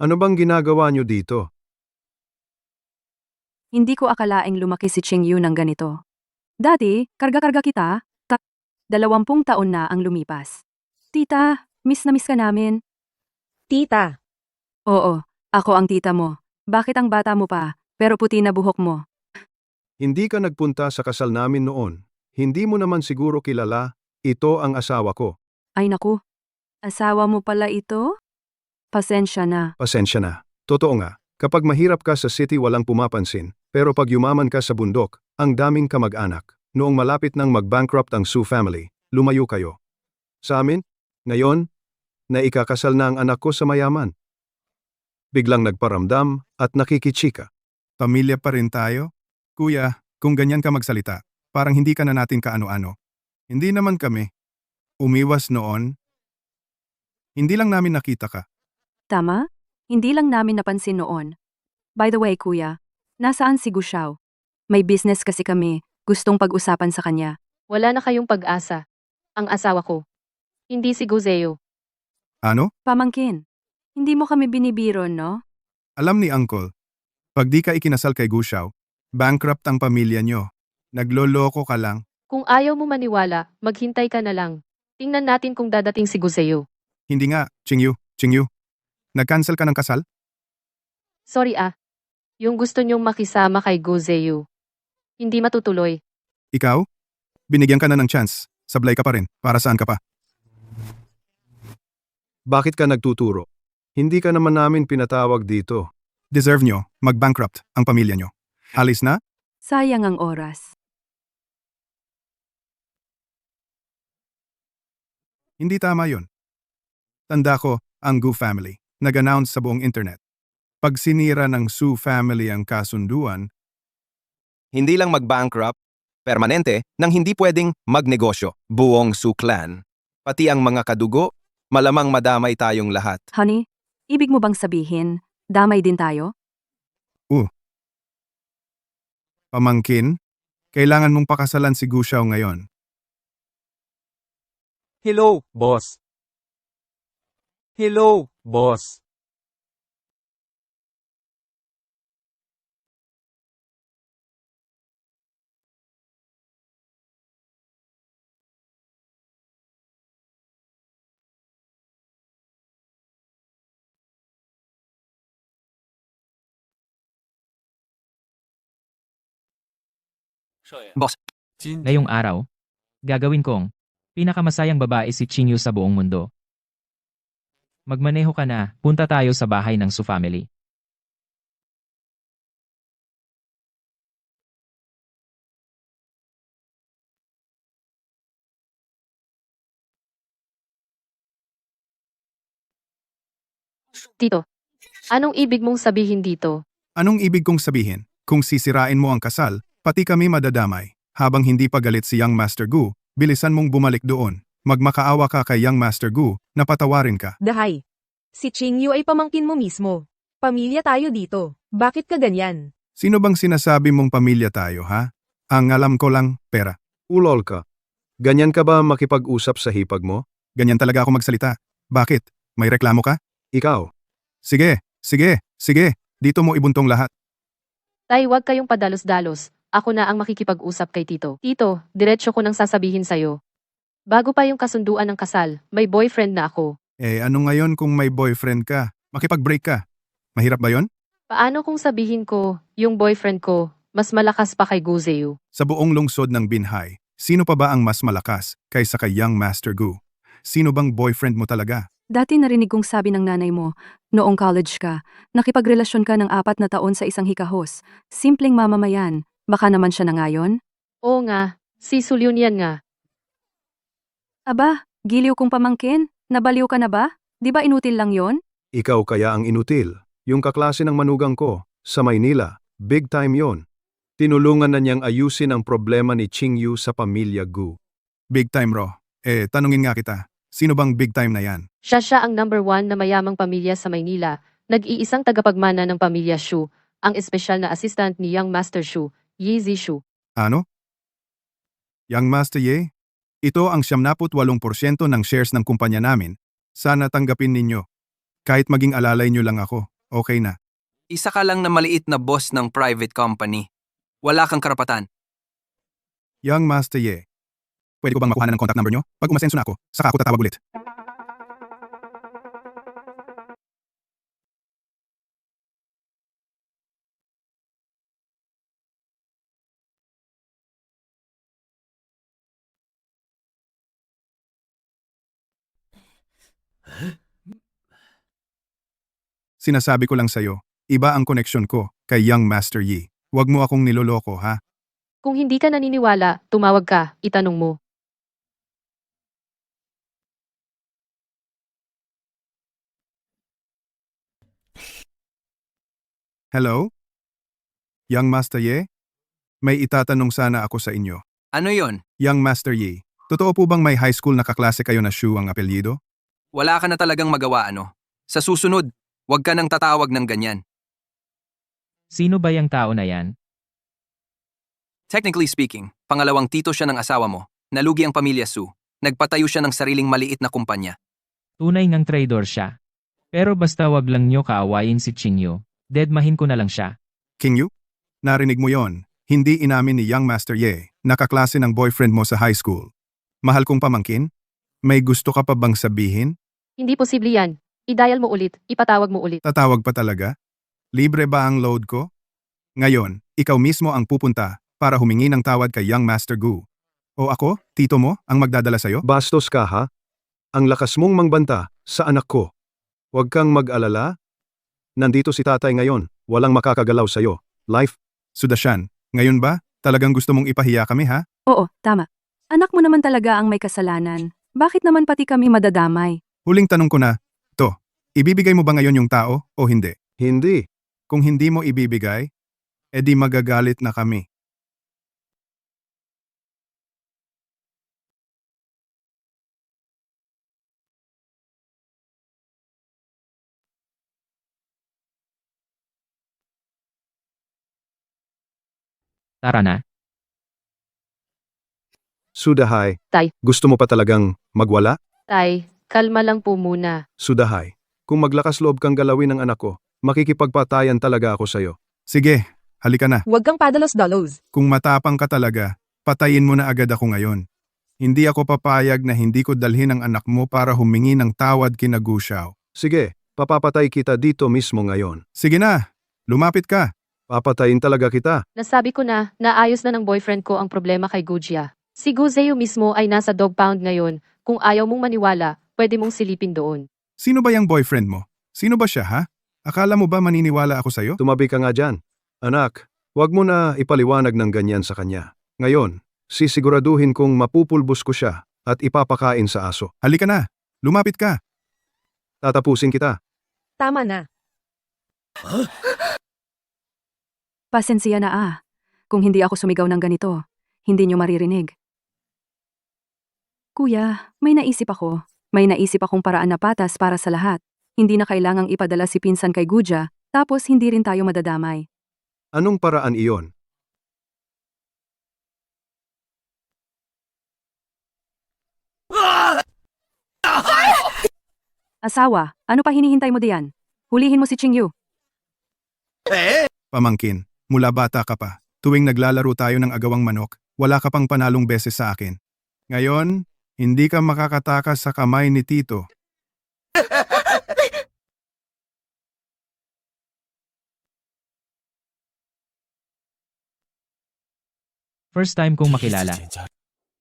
Ano bang ginagawa nyo dito? hindi ko akalaing lumaki si Chingyu ng ganito. Dati, karga-karga kita, 20 taon na ang lumipas. Tita, miss na miss ka namin. Tita, Oo, ako ang tita mo. Bakit ang bata mo pa, pero puti na buhok mo? Hindi ka nagpunta sa kasal namin noon. Hindi mo naman siguro kilala, ito ang asawa ko. Ay naku, asawa mo pala ito? Pasensya na. Pasensya na. Totoo nga, kapag mahirap ka sa city walang pumapansin, pero pag yumaman ka sa bundok, ang daming kamag-anak. Noong malapit nang mag-bankrupt ang Su family, lumayo kayo. Sa amin, ngayon, na ikakasal na ang anak ko sa mayaman. Biglang nagparamdam at nakikichika. Pamilya pa rin tayo? Kuya, kung ganyan ka magsalita, parang hindi ka na natin kaano-ano. Hindi naman kami. Umiwas noon. Hindi lang namin nakita ka. Tama? Hindi lang namin napansin noon. By the way, kuya, nasaan si Gushao? May business kasi kami, gustong pag-usapan sa kanya. Wala na kayong pag-asa. Ang asawa ko. Hindi si Guzeo. Ano? Pamangkin, hindi mo kami binibiro, no? Alam ni Uncle, pag di ka ikinasal kay Gushao, bankrupt ang pamilya nyo. Nagloloko ka lang. Kung ayaw mo maniwala, maghintay ka na lang. Tingnan natin kung dadating si Guzeo. Hindi nga, Chingyu. Nag-cancel ka ng kasal? Sorry Yung gusto niyong makisama kay Guzeo. Hindi matutuloy. Ikaw? Binigyan ka na ng chance. Sablay ka pa rin. Para saan ka pa? Bakit ka nagtuturo? Hindi ka naman namin pinatawag dito. Deserve nyo, mag-bankrupt ang pamilya nyo. Alis na? Sayang ang oras. Hindi tama yun. Tanda ko, ang Gu family, nag-announce sa buong internet. Pag sinira ng Su family ang kasunduan, Hindi lang mag-bankrupt, permanente, nang hindi pwedeng magnegosyo, buong Su clan. Pati ang mga kadugo, malamang madamay tayong lahat. Honey, ibig mo bang sabihin, damay din tayo? pamangkin, kailangan mong pakasalan si Gushao ngayon. Hello, boss. Hello, boss. Boss, Ngayong araw, gagawin kong pinakamasayang babae si Chinyu sa buong mundo. Magmaneho ka na, punta tayo sa bahay ng Su family. Tito, anong ibig mong sabihin dito? Anong ibig kong sabihin? Kung sisirain mo ang kasal, pati kami madadamay. Habang hindi pa galit si Young Master Gu, bilisan mong bumalik doon. Magmakaawa ka kay Young Master Gu, napatawarin ka. Dahay. Si Chingyu ay pamangkin mo mismo. Pamilya tayo dito. Bakit ka ganyan? Sino bang sinasabi mong pamilya tayo, ha? Ang alam ko lang, pera. Ulol ka. Ganyan ka ba makipag-usap sa hipag mo? Ganyan talaga ako magsalita. Bakit? May reklamo ka? Ikaw. Sige. Dito mo ibuntong lahat. Tay, wag kayong padalos-dalos. Ako na ang makikipag-usap kay Tito. Tito, diretsyo ko nang sasabihin sa'yo. Bago pa yung kasunduan ng kasal, may boyfriend na ako. Ano ngayon kung may boyfriend ka? Makipag-break ka. Mahirap ba yon? Paano kung sabihin ko, yung boyfriend ko, mas malakas pa kay Guzeo? Sa buong lungsod ng Binhay, sino pa ba ang mas malakas kaysa kay Young Master Gu? Sino bang boyfriend mo talaga? Dati narinig kong sabi ng nanay mo, noong college ka, nakipagrelasyon ka ng 4 na taon sa isang hikahos. Simpleng mamamayan, baka naman siya na ngayon? Oo nga, si Sulyun yan nga. Aba, giliw kong pamangkin, nabaliw ka na ba? Di ba inutil lang yon? Ikaw kaya ang inutil. Yung kaklase ng manugang ko, sa Maynila, big time yon. Tinulungan na niyang ayusin ang problema ni Chingyu sa pamilya Gu. Big time, Ro. Tanungin nga kita. Sino bang big time na yan? Siya ang number 1 na mayamang pamilya sa Maynila, nag-iisang tagapagmana ng pamilya Shu, ang espesyal na assistant ni Young Master Shu, Yi Shu. Ano? Young Master Ye? Ito ang 78% ng shares ng kumpanya namin. Sana tanggapin ninyo. Kahit maging alalay nyo lang ako, okay na. isa ka lang na maliit na boss ng private company. Wala kang karapatan. Young Master Ye. Pwede ko bang makuha ng contact number nyo? Pag umasenso na ako, saka ako tatawag ulit. Sinasabi ko lang sa'yo, iba ang koneksyon ko kay Young Master Yi. Huwag mo akong niloloko, ha? Kung hindi ka naniniwala, tumawag ka, itanong mo. Hello? Young Master Ye? May itatanong sana ako sa inyo. Ano yon? Young Master Ye, totoo po bang may high school na kaklase kayo na Shu ang apelyido? Wala ka na talagang magawa ano. Sa susunod, huwag ka nang tatawag ng ganyan. Sino ba yung tao na yan? Technically speaking, pangalawang tito siya ng asawa mo. Nalugi ang pamilya Su. Nagpatayo siya ng sariling maliit na kumpanya. Tunay ngang traidor siya. Pero basta wag lang nyo kaawayin si Qingyu. Deadmahin ko na lang siya. King Yu? Narinig mo yon. Hindi inamin ni Young Master Ye, nakaklase ng boyfriend mo sa high school. Mahal kong pamangkin? May gusto ka pa bang sabihin? Hindi posible yan. I-dial mo ulit, ipatawag mo ulit. Tatawag pa talaga? Libre ba ang load ko? Ngayon, ikaw mismo ang pupunta para humingi ng tawad kay Young Master Gu. O ako, tito mo, ang magdadala sa'yo? Bastos ka ha? Ang lakas mong mangbanta sa anak ko. Huwag kang mag-alala. Nandito si tatay ngayon. Walang makakagalaw sa'yo. Life. Sudashan, ngayon ba? Talagang gusto mong ipahiya kami ha? Oo, tama. Anak mo naman talaga ang may kasalanan. Bakit naman pati kami madadamay? Huling tanong ko na, ibibigay mo ba ngayon yung tao o hindi? Hindi. Kung hindi mo ibibigay, edi magagalit na kami. Tara na. Sudahay. Tay. Gusto mo pa talagang magwala? Tay, kalma lang po muna. Sudahay. Kung maglakas loob kang galawin ng anak ko, makikipagpatayan talaga ako sa'yo. Sige, halika na. Huwag kang padalos-dalos. Kung matapang ka talaga, patayin mo na agad ako ngayon. Hindi ako papayag na hindi ko dalhin ang anak mo para humingi ng tawad kina Gu Xiao. Sige, papapatay kita dito mismo ngayon. Sige na, lumapit ka. Papatayin talaga kita. Nasabi ko na, naayos na ng boyfriend ko ang problema kay Gujia. Si Guzeo mismo ay nasa dog pound ngayon. Kung ayaw mong maniwala, pwede mong silipin doon. Sino ba yung boyfriend mo? Sino ba siya ha? Akala mo ba maniniwala ako sa'yo? Tumabi ka nga dyan. Anak, huwag mo na ipaliwanag ng ganyan sa kanya. Ngayon, sisiguraduhin kong mapupulbos ko siya at ipapakain sa aso. Halika na, lumapit ka. Tatapusin kita. Tama na. Pasensya na Kung hindi ako sumigaw ng ganito, hindi nyo maririnig. Kuya, may naisip ako. May naisip akong paraan na patas para sa lahat. Hindi na kailangang ipadala si pinsan kay Gujia, tapos hindi rin tayo madadamay. Anong paraan iyon? Asawa, ano pa hinihintay mo diyan? Hulihin mo si Qingyu. Pamangkin, mula bata ka pa. Tuwing naglalaro tayo ng agawang manok, wala ka pang panalong beses sa akin. Ngayon, hindi ka makakatakas sa kamay ni Tito. First time kong makilala.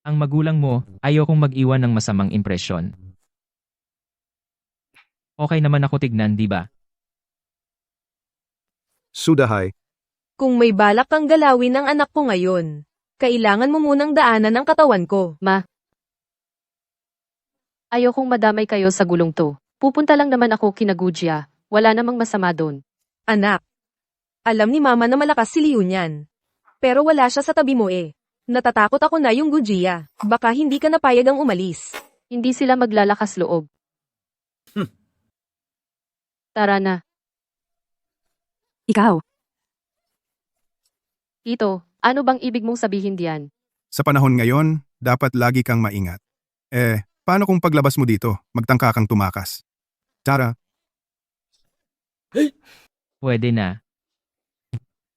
Ang magulang mo, ayokong mag-iwan ng masamang impresyon. Okay naman ako tignan, di ba? Sudahay. Kung may balak kang galawin ng anak ko ngayon, kailangan mo munang daanan ang katawan ko. Ayokong madamay kayo sa gulong to. Pupunta lang naman ako kina Gujia. Wala namang masama doon. Anak, alam ni mama na malakas si Liu niyan. Pero wala siya sa tabi mo eh. Natatakot ako na yung Gujia. Baka hindi ka napayag ang umalis. Hindi sila maglalakas loob. Tara na. Ikaw, Tito, ano bang ibig mong sabihin diyan? Sa panahon ngayon, dapat lagi kang maingat. Paano kung paglabas mo dito, magtangka kang tumakas? Tara, Pwede na.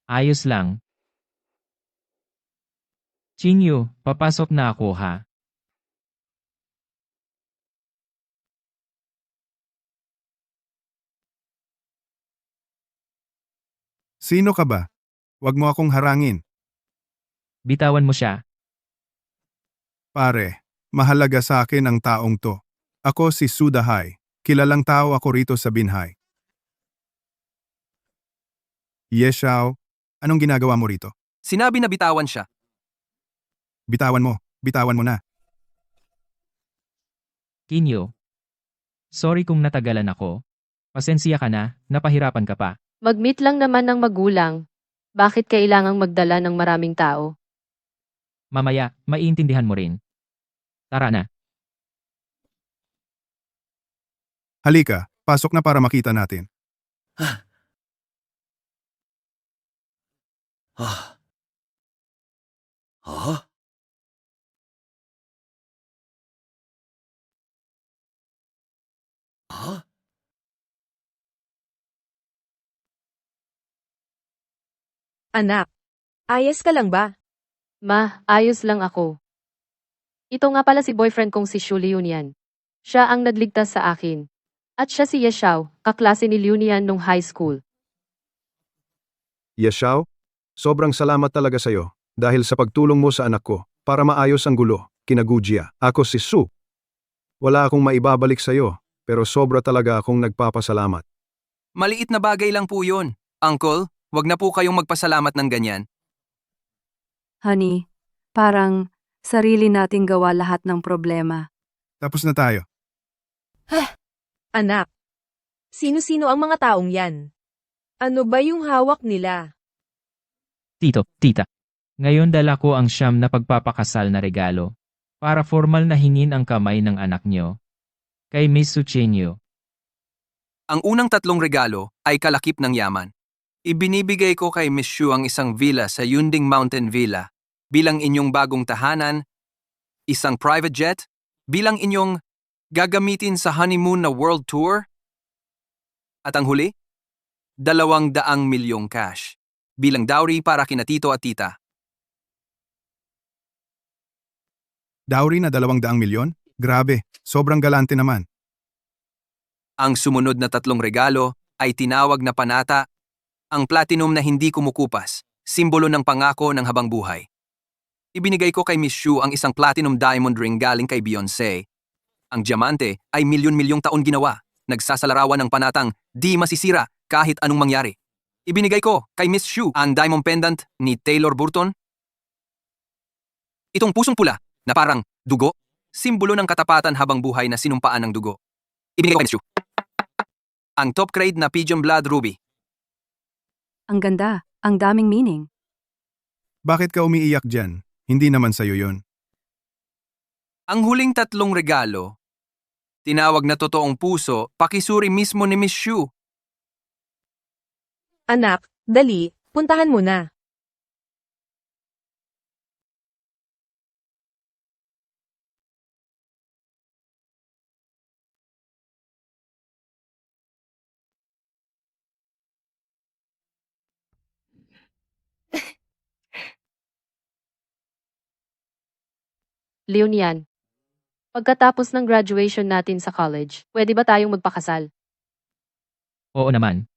Ayos lang. Qingyu, papasok na ako ha. sino ka ba? Huwag mo akong harangin. Bitawan mo siya. Pare, mahalaga sa akin ang taong to. Ako si Sudahay. Kilalang tao ako rito sa Binhay. Yes, Xiao. Anong ginagawa mo rito? Sinabi na bitawan siya. Bitawan mo na. Qingyu. Sorry kung natagalan ako. Pasensya ka na, napahirapan ka pa. Mag-meet lang naman ng magulang. Bakit kailangang magdala ng maraming tao? Mamaya, maiintindihan mo rin. Tara na. Halika, pasok na para makita natin. Anak, ayos ka lang ba? Ma, ayos lang ako. Ito nga pala si boyfriend kong si Shu Liunian. Siya ang nagligtas sa akin. At siya si Yeshao, kaklase ni Liunian nung high school. Yeshao, sobrang salamat talaga sa'yo dahil sa pagtulong mo sa anak ko para maayos ang gulo, kinagudya. Ako si Su. Wala akong maibabalik sa'yo, pero sobra talaga akong nagpapasalamat. Maliit na bagay lang po yun. Uncle, wag na po kayong magpasalamat ng ganyan. Honey, parang sarili nating gawa lahat ng problema. Tapos na tayo. Anak, sino-sino ang mga taong yan? Ano ba yung hawak nila? Tito, tita. Ngayon dala ko ang siyam na pagpapakasal na regalo. Para formal na hingin ang kamay ng anak nyo. Kay Miss Suchenyo. Ang unang 3 regalo ay kalakip ng yaman. Ibinibigay ko kay Miss Shu ang isang villa sa Yunding Mountain Villa bilang inyong bagong tahanan, isang private jet, bilang inyong gagamitin sa honeymoon na world tour, at ang huli, 200 milyong cash bilang dowry para kina tito at tita. Dowry na 200 milyon? Grabe, sobrang galante naman. Ang sumunod na 3 regalo ay tinawag na panata, ang platinum na hindi kumukupas, simbolo ng pangako ng habang buhay. Ibinigay ko kay Miss Shu ang isang platinum diamond ring galing kay Beyoncé. Ang diamante ay milyon-milyong taon ginawa, nagsasalarawan ng panatang di masisira kahit anong mangyari. Ibinigay ko kay Miss Shu ang diamond pendant ni Taylor Burton. Itong pusong pula na parang dugo, simbolo ng katapatan habang buhay na sinumpaan ng dugo. Ibinigay ko kay Miss Shu ang top grade na pigeon blood ruby. Ang ganda, ang daming meaning. Bakit ka umiiyak dyan? Hindi naman sa'yo yun. Ang huling 3 regalo, tinawag na totoong puso, pakisuri mismo ni Miss Shu. Anak, dali, puntahan mo na. Leonian. Pagkatapos ng graduation natin sa college, pwede ba tayong magpakasal? Oo naman.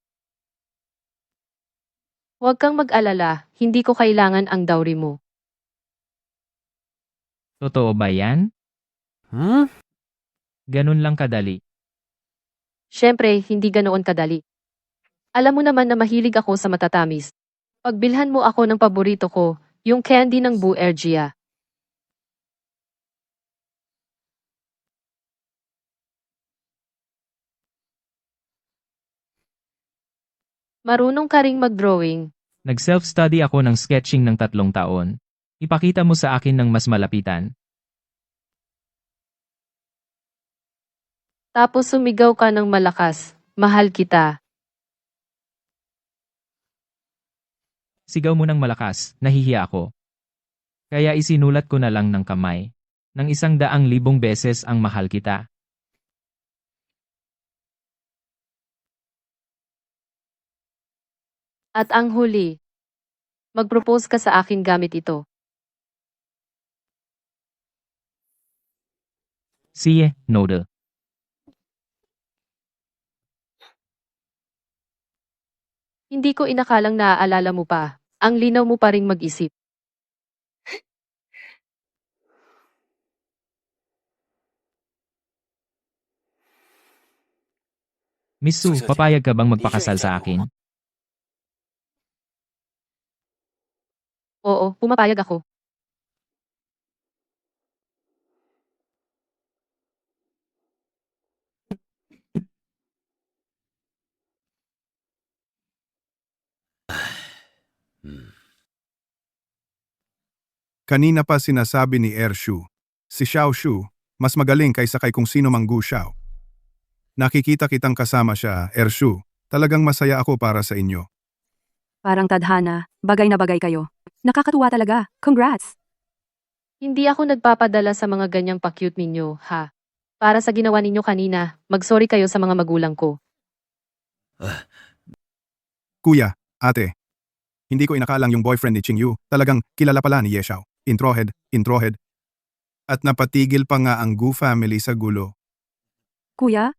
Huwag kang mag-alala, hindi ko kailangan ang dowry mo. Totoo ba yan? Ganun lang kadali. Siyempre, hindi ganoon kadali. Alam mo naman na mahilig ako sa matatamis. Pagbilhan mo ako ng paborito ko, yung candy ng Buergia. Marunong ka ring mag-drawing. Nag-self-study ako ng sketching ng 3 taon. Ipakita mo sa akin ng mas malapitan. Tapos sumigaw ka ng malakas, mahal kita. Sigaw mo ng malakas, nahihiya ako. Kaya isinulat ko na lang ng kamay. Ng 100,000 beses ang mahal kita. At ang huli, mag-propose ka sa akin gamit ito. Siye, Noodle. Hindi ko inakalang naaalala mo pa. Ang linaw mo pa ring mag-isip. Miss Su, papayag ka bang magpakasal sa akin? Oo, pumapayag ako. Kanina pa sinasabi ni Shu, si Xiao Shu, mas magaling kaysa kay kung sino mang Gu Xiao. Nakikita kitang kasama siya, Shu. Talagang masaya ako para sa inyo. Parang tadhana, bagay na bagay kayo. Nakakatuwa talaga. Congrats! Hindi ako nagpapadala sa mga ganyang pa-cute ninyo, ha? Para sa ginawa ninyo kanina, mag-sorry kayo sa mga magulang ko. Kuya, ate. Hindi ko inakalang yung boyfriend ni Qingyu. Talagang kilala pala ni Ye Xiao. Introhead. At napatigil pa nga ang Gu family sa gulo. Kuya?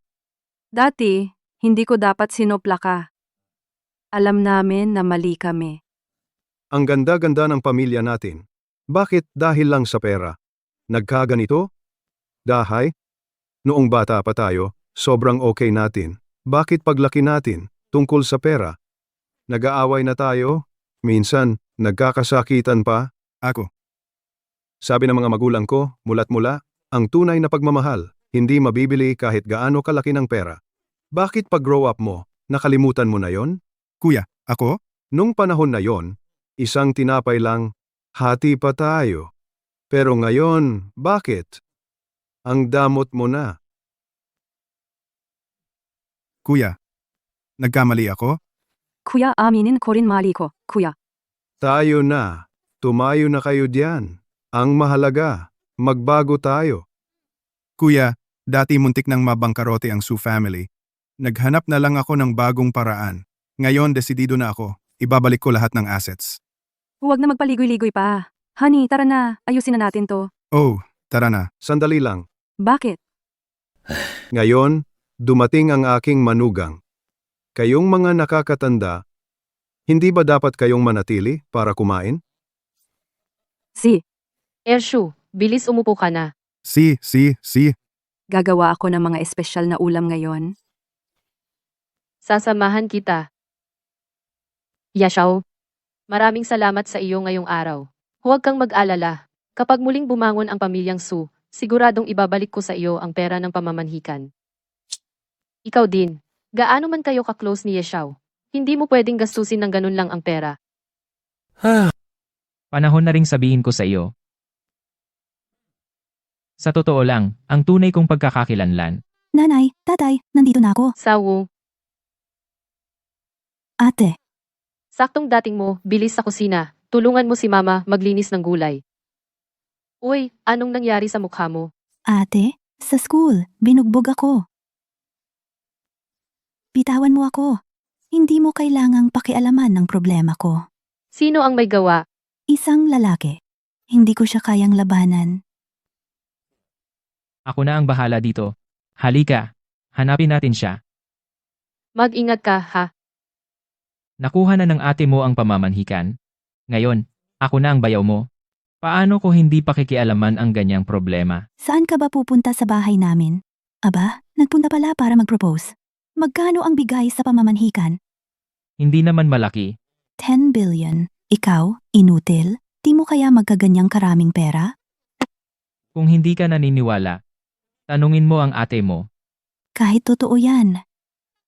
Dati, hindi ko dapat sinopla ka. Alam namin na mali kami. Ang ganda-ganda ng pamilya natin. Bakit dahil lang sa pera? Nagkaganito? Dahay? Noong bata pa tayo, sobrang okay natin. Bakit paglaki natin, tungkol sa pera? Nag-aaway na tayo? Minsan, nagkakasakitan pa? Ako, Sabi ng mga magulang ko, mula't mula, ang tunay na pagmamahal, hindi mabibili kahit gaano kalaki ng pera. Bakit pag-grow up mo, nakalimutan mo na yon? kuya, ako? Nung panahon na yon, isang tinapay lang, hati pa tayo. Pero ngayon, bakit? Ang damot mo na. Kuya, nagkamali ako? Kuya, aminin ko rin mali ko. Kuya, Tayo na. Tumayo na kayo diyan. Ang mahalaga, magbago tayo. Kuya, dati muntik nang mabangkarote ang Su family. Naghanap na lang ako ng bagong paraan. Ngayon, desidido na ako. Ibabalik ko lahat ng assets. huwag na magpaligoy-ligoy pa. Honey, tara na. Ayusin na natin to. Oh, tara na. Sandali lang. Bakit? Ngayon, dumating ang aking manugang. Kayong mga nakakatanda, hindi ba dapat kayong manatili para kumain? Si, Shu, bilis umupo ka na. Si. gagawa ako ng mga espesyal na ulam ngayon. Sasamahan kita. Yashao, maraming salamat sa iyo ngayong araw. Huwag kang mag-alala. Kapag muling bumangon ang pamilyang Su, siguradong ibabalik ko sa iyo ang pera ng pamamanhikan. Ikaw din. Gaano man kayo ka-close ni Yeshao, hindi mo pwedeng gastusin ng ganun lang ang pera. Panahon na ring sabihin ko sa iyo. Sa totoo lang, ang tunay kong pagkakakilanlan, Nanay, tatay, nandito na ako. Sawu, Ate, saktong dating mo, bilis sa kusina. Tulungan mo si mama maglinis ng gulay. Uy, anong nangyari sa mukha mo? ate, sa school, binugbog ako. Bitawan mo ako. Hindi mo kailangang pakialaman ng problema ko. Sino ang may gawa? Isang lalaki. Hindi ko siya kayang labanan. ako na ang bahala dito. Halika, hanapin natin siya. Mag-ingat ka, ha? Nakuha na ng ate mo ang pamamanhikan. Ngayon, ako na ang bayaw mo. Paano ko hindi pakikialaman ang ganyang problema? Saan ka ba pupunta sa bahay namin? Aba, nagpunta pala para mag-propose. Magkano ang bigay sa pamamanhikan? Hindi naman malaki. 10 billion. Ikaw, inutil? Di mo kaya magkaganyang karaming pera? Kung hindi ka naniniwala, tanungin mo ang ate mo. Kahit totoo yan.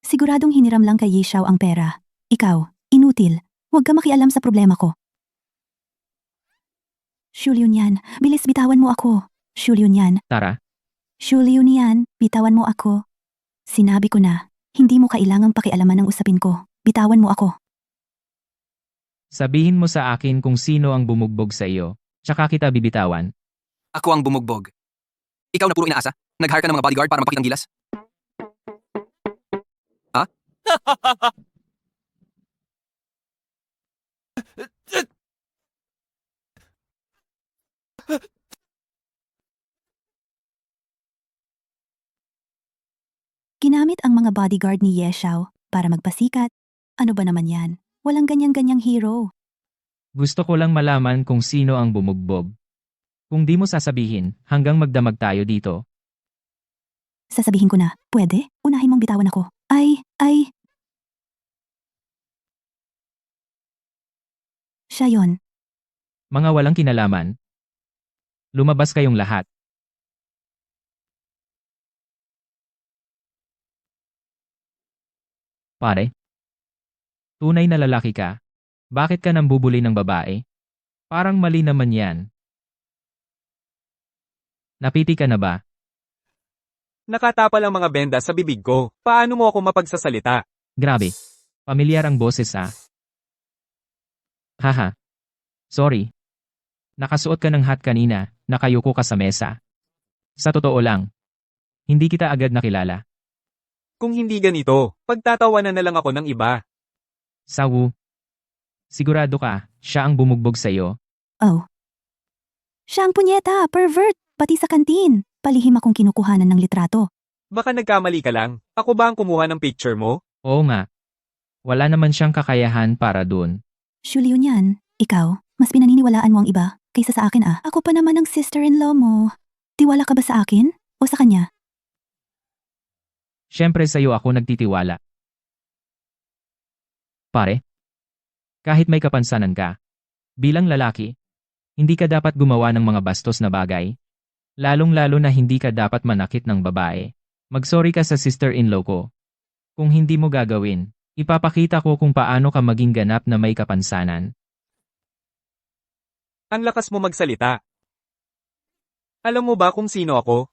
Siguradong hiniram lang kay Yishao ang pera. Ikaw, inutil. Huwag ka makialam sa problema ko. Shulyun yan, bilis bitawan mo ako. Shulyun yan, Tara, Shulyun yan, bitawan mo ako. Sinabi ko na, hindi mo kailangang pakialaman ang usapin ko. Bitawan mo ako. sabihin mo sa akin kung sino ang bumugbog sa iyo, tsaka kita bibitawan. Ako ang bumugbog. Ikaw na puro inaasa? Nag-hire ka ng mga bodyguard para magpakitang gilas? Ha? Ginamit ang mga bodyguard ni Yeshao para magpasikat. Ano ba naman yan? Walang ganyang-ganyang hero. Gusto ko lang malaman kung sino ang bumugbog. Kung di mo sasabihin, hanggang magdamag tayo dito. Sasabihin ko na, pwede? Unahin mong bitawan ako. Ay. Siya yon. Mga walang kinalaman. Lumabas kayong lahat. Pare, tunay na lalaki ka. Bakit ka nambubuli ng babae? Parang mali naman yan. Napiti ka na ba? Nakatapal ang mga benda sa bibig ko. Paano mo ako mapagsasalita? Grabe. Pamilyar ang boses ah. Haha. Sorry. Nakasuot ka ng hat kanina, nakayuko ka sa mesa. Sa totoo lang. Hindi kita agad nakilala. Kung hindi ganito, pagtatawanan na lang ako ng iba. Sawu. Sigurado ka, siya ang bumugbog sa'yo. Oh. Siya ang punyeta, pervert, pati sa kantin. Palihim akong kinukuhanan ng litrato. Baka nagkamali ka lang. Ako ba ang kumuha ng picture mo? Oo nga. Wala naman siyang kakayahan para dun. Shuli yun yan. Ikaw, mas pinaniniwalaan mo ang iba kaysa sa akin ah. Ako pa naman ang sister-in-law mo. Tiwala ka ba sa akin? O sa kanya? Siyempre sa'yo ako nagtitiwala. Pare, kahit may kapansanan ka, bilang lalaki, hindi ka dapat gumawa ng mga bastos na bagay. Lalong-lalo na hindi ka dapat manakit ng babae. Magsorry ka sa sister-in-law ko. Kung hindi mo gagawin, ipapakita ko kung paano ka maging ganap na may kapansanan. Ang lakas mo magsalita. Alam mo ba kung sino ako?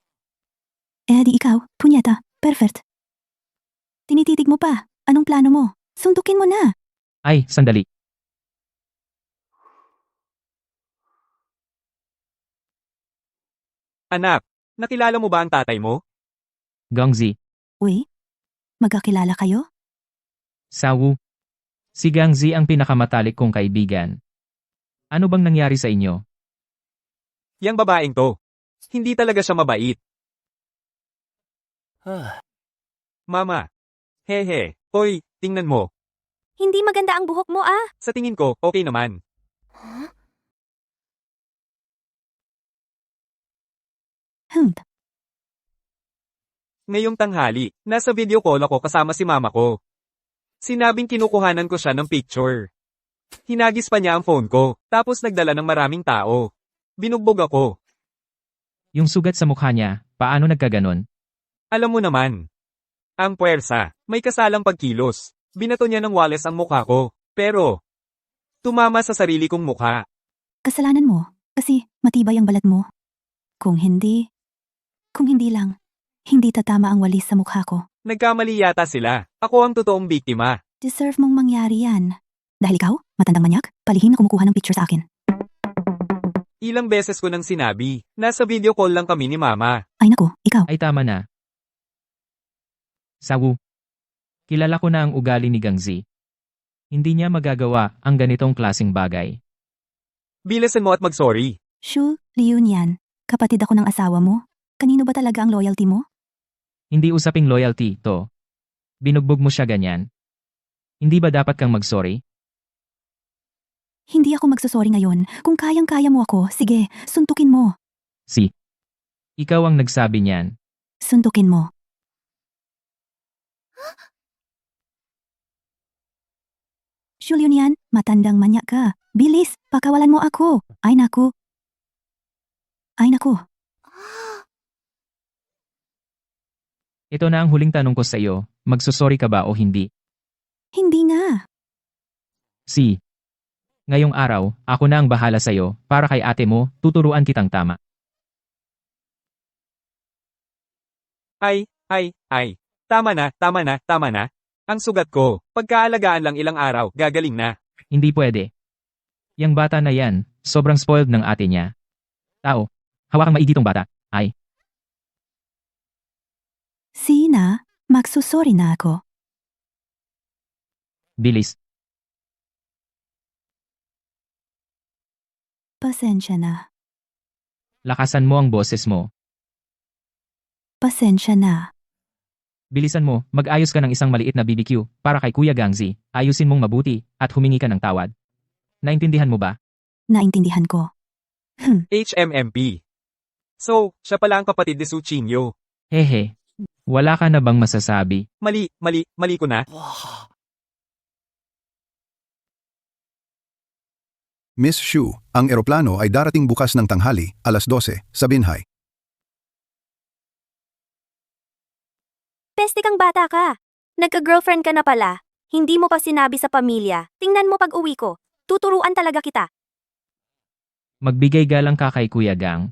Eh di ikaw, punyeta, perfect. Tinititig mo pa. Anong plano mo? Suntukin mo na. Ay, sandali. Anak, nakilala mo ba ang tatay mo? Gangzi, Uy, magkakilala kayo? Sawu. Si Gangzi ang pinakamatalik kong kaibigan. Ano bang nangyari sa inyo? Yang babaeng to. Hindi talaga siya mabait. Mama. Hehe. Hoy, tingnan mo. Hindi maganda ang buhok mo ah. Sa tingin ko, okay naman. Ngayong tanghali, nasa video call ako kasama si mama ko. Sinabing kinukuhanan ko siya ng picture. Hinagis pa niya ang phone ko, tapos nagdala ng maraming tao. Binugbog ako. Yung sugat sa mukha niya, paano nagkaganon? Alam mo naman. Ang puwersa, may kasalang pagkilos. Binato niya ng wales ang mukha ko. Pero, tumama sa sarili kong mukha. Kasalanan mo, kasi matibay ang balat mo. Kung hindi lang, hindi tatama ang walis sa mukha ko. Nagkamali yata sila. Ako ang totoong biktima. Deserve mong mangyari yan. Dahil ikaw, matandang manyak, palihim na kumukuha ng picture sa akin. Ilang beses ko nang sinabi, nasa video call lang kami ni mama. Ay naku, ikaw. Ay tama na. Sawu. Kilala ko na ang ugali ni Gangzi. Hindi niya magagawa ang ganitong klasing bagay. Bilisan mo at mag-sorry. Shu, Liun yan. Kapatid ako ng asawa mo. Kanino ba talaga ang loyalty mo? Hindi usaping loyalty, to. Binugbog mo siya ganyan. Hindi ba dapat kang mag-sorry? Hindi ako magsusorry ngayon. Kung kayang-kaya mo ako, sige, suntukin mo. Si. Ikaw ang nagsabi niyan. Suntukin mo. Julian yan, matandang manyak ka. Bilis, pakawalan mo ako. Ay naku. Ay naku. Ito na ang huling tanong ko sa iyo, magsusorry ka ba o hindi? Hindi nga. Si. Ngayong araw, ako na ang bahala sa iyo, para kay ate mo, tuturuan kitang tama. Ay. Tama na. Ang sugat ko, pagkaalagaan lang ilang araw, gagaling na. Hindi pwede. Yang bata na yan, sobrang spoiled ng ate niya. Tao, hawakang maigi tong bata. Ay, Sina, magsusorry na ako. bilis. Pasensya na. Lakasan mo ang boses mo. Pasensya na. Bilisan mo, mag-ayos ka ng isang maliit na BBQ para kay Kuya Gangzi. Ayusin mong mabuti at humingi ka ng tawad. Naintindihan mo ba? Naintindihan ko. HMMP. So, siya pala ang kapatid ni Suchinyo. Hehe. Wala ka na bang masasabi? Mali ko na. Miss Shu, ang eroplano ay darating bukas ng tanghali, alas 12, sa Binhay. Peste kang bata ka. Nagka-girlfriend ka na pala. Hindi mo pa sinabi sa pamilya. Tingnan mo pag uwi ko. Tuturuan talaga kita. Magbigay galang ka kay Kuya Gang.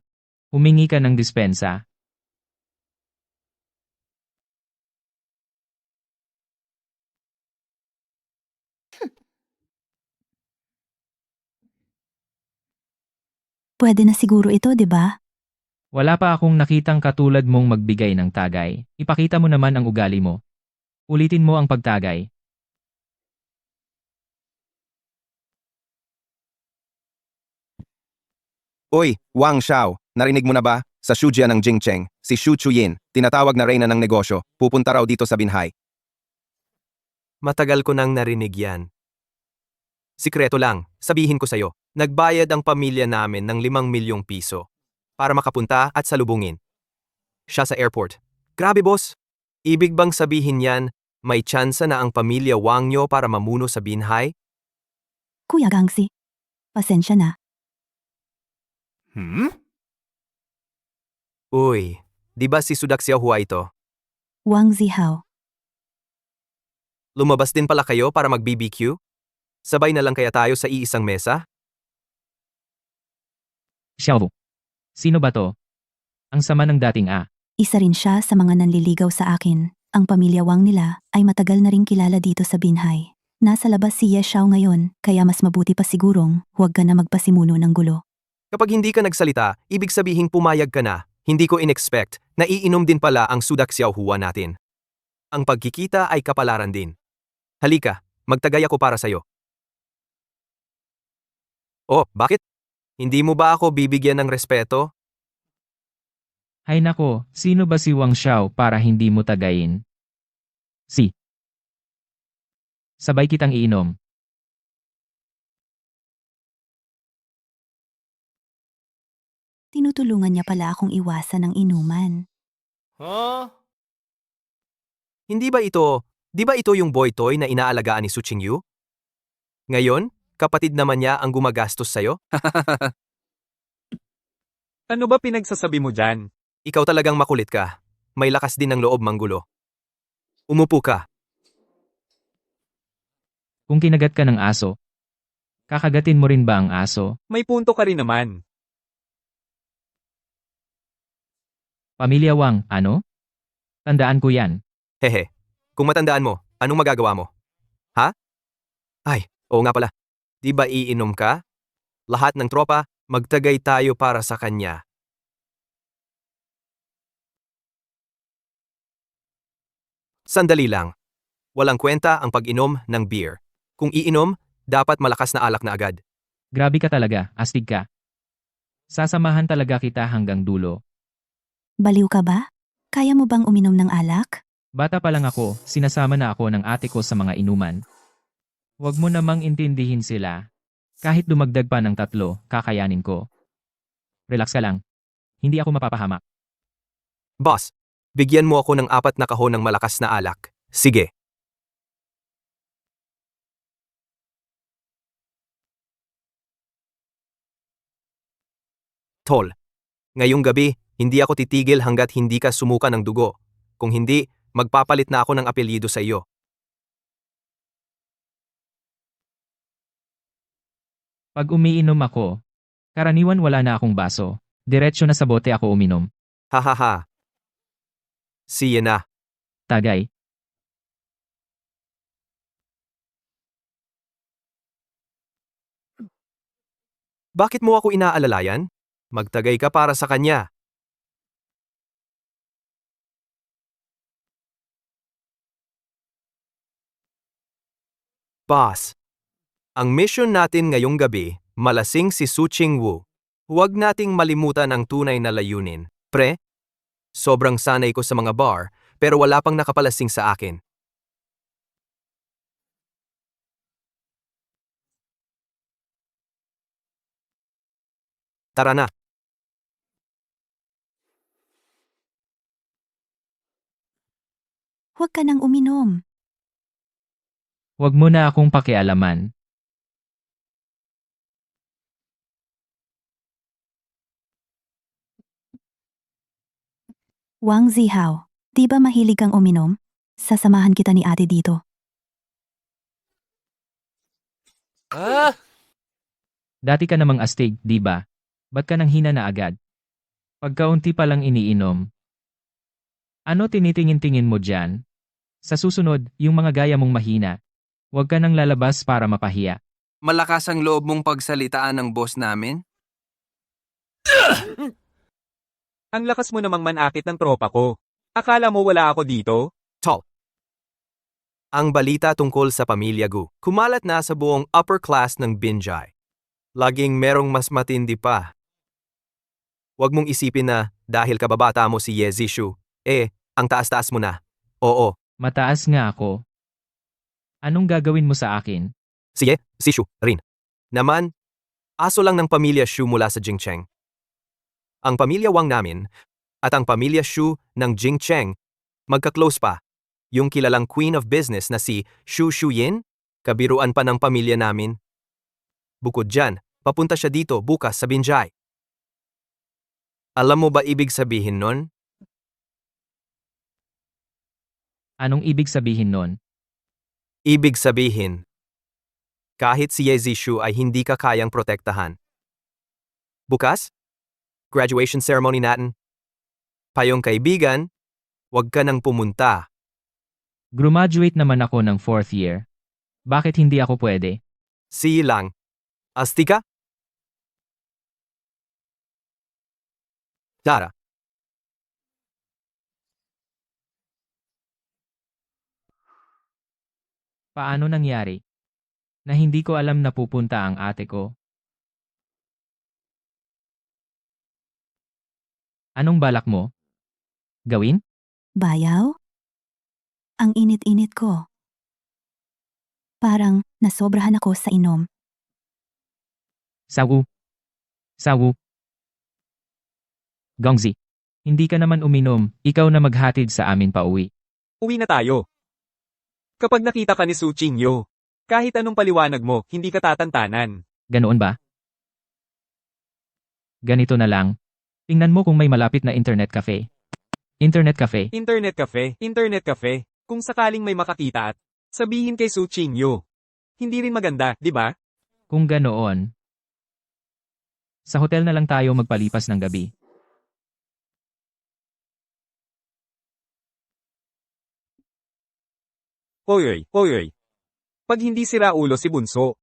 Humingi ka ng dispensa. Pwede na siguro ito, di ba? Wala pa akong nakitang katulad mong magbigay ng tagay. Ipakita mo naman ang ugali mo. Ulitin mo ang pagtagay. Uy, Wang Xiao, narinig mo na ba? Sa Shujia ng Jingcheng, si Xu Chuyin, tinatawag na reyna ng negosyo, pupunta raw dito sa Binhay. Matagal ko nang narinig yan. Sikreto lang, sabihin ko sa'yo, nagbayad ang pamilya namin ng 5 milyong piso para makapunta at salubungin siya sa airport. Grabe boss! Ibig bang sabihin yan, may tsansa na ang pamilya Wang nyo para mamuno sa Binhay? Kuya Gangsi, pasensya na. Uy, di ba si Sudak Xiaohua ito? Wang Zihao, Lumabas din pala kayo para mag-BBQ? Sabay na lang kaya tayo sa iisang mesa? Xiao. Sino ba to? Ang sama ng dating isa rin siya sa mga nanliligaw sa akin. Ang pamilya Wang nila ay matagal na ring kilala dito sa Binhay. Nasa labas si Ye Xiao ngayon, kaya mas mabuti pa sigurong huwag ka na magpasimuno ng gulo. Kapag hindi ka nagsalita, ibig sabihing pumayag ka na. Hindi ko in-expect na iinom din pala ang Sudak Xiaohua natin. Ang pagkikita ay kapalaran din. Halika, magtagay ako para sa'yo. Oh, bakit? Hindi mo ba ako bibigyan ng respeto? Hay nako, sino ba si Wang Xiao para hindi mo tagayin? Sabay kitang iinom. Tinutulungan niya pala akong iwasan ng inuman. Di ba ito yung boy toy na inaalagaan ni Su Qingyu? Ngayon, kapatid naman niya ang gumagastos sa'yo? Ano ba pinagsasabi mo dyan? Ikaw talagang makulit ka. May lakas din ng loob manggulo. Umupo ka. Kung kinagat ka ng aso, kakagatin mo rin ba ang aso? May punto ka rin naman. Pamilya Wang, ano? Tandaan ko yan. Hehe. Kung matandaan mo, anong magagawa mo? Ha? Ay, oo nga pala. Di ba iinom ka? Lahat ng tropa, magtagay tayo para sa kanya. Sandali lang. Walang kwenta ang pag-inom ng beer. Kung iinom, dapat malakas na alak na agad. Grabe ka talaga, astig ka. Sasamahan talaga kita hanggang dulo. Baliw ka ba? Kaya mo bang uminom ng alak? Bata pa lang ako, sinasama na ako ng ate ko sa mga inuman. Huwag mo namang intindihin sila. Kahit dumagdag pa ng 3, kakayanin ko. Relax ka lang. Hindi ako mapapahamak. Boss, bigyan mo ako ng 4 na kahon ng malakas na alak. Sige. Tol, ngayong gabi, hindi ako titigil hanggat hindi ka sumuka ng dugo. Kung hindi, magpapalit na ako ng apelyido sa iyo. Pag umiinom ako, karaniwan wala na akong baso. Diretso na sa bote ako uminom. Hahaha. See ya na. Tagay. Bakit mo ako inaalalayan? Magtagay ka para sa kanya. Boss, ang mission natin ngayong gabi, malasing si Su Qingwu. Huwag nating malimutan ang tunay na layunin. Pre, sobrang sanay ko sa mga bar, pero wala pang nakapalasing sa akin. Tara na. Huwag ka nang uminom. Huwag mo na akong pakialaman. Wang Zihao, di ba mahilig kang uminom? Sasamahan kita ni ate dito. Dati ka namang astig, di ba? Ba't ka nang hina na agad? Pagkaunti pa lang iniinom. Ano tinitingin-tingin mo dyan? Sa susunod, yung mga gaya mong mahina. Huwag ka nang lalabas para mapahiya. Malakas ang loob mong pagsalitaan ng boss namin? Ang lakas mo namang manakit ng tropa ko. Akala mo wala ako dito? Tol. Ang balita tungkol sa pamilya Gu, kumalat na sa buong upper class ng Binjai. Laging merong mas matindi pa. Huwag mong isipin na dahil kababata mo si Ye Zishu, ang taas-taas mo na. Oo, Mataas nga ako. Anong gagawin mo sa akin? si Ye Zishu rin. Naman, aso lang ng pamilya Shu mula sa Jingcheng. Ang pamilya Wang namin at ang pamilya Shu ng Jingcheng, magka-close pa. Yung kilalang queen of business na si Shu Shuyin, kabiruan pa ng pamilya namin. Bukod dyan, papunta siya dito bukas sa Binjai. Alam mo ba ibig sabihin nun? Anong ibig sabihin nun? Ibig sabihin, kahit si Ye Zishu ay hindi ka kayang protektahan. Bukas? Graduation ceremony natin. Payong kaibigan, huwag ka nang pumunta. Graduate naman ako ng 4th year. Bakit hindi ako pwede? See lang. Astika? Tara. Paano nangyari? Na hindi ko alam na pupunta ang ate ko. Anong balak mo? Gawin? Bayaw? Ang init-init ko. Parang nasobrahan ako sa inom. Sawu. Sawu. Gongzi. Hindi ka naman uminom, ikaw na maghatid sa amin pauwi. Uwi na tayo. Kapag nakita ka ni Su Qingyu, kahit anong paliwanag mo, hindi ka tatantanan. Ganoon ba? Ganito na lang. Tingnan mo kung may malapit na internet cafe. Internet cafe. Internet cafe, internet cafe. Kung sakaling may makakita at sabihin kay Su Qingyu. Hindi rin maganda, di ba? Kung ganoon. Sa hotel na lang tayo magpalipas ng gabi. Oy, oy. Pag hindi sira ulo si Bunso.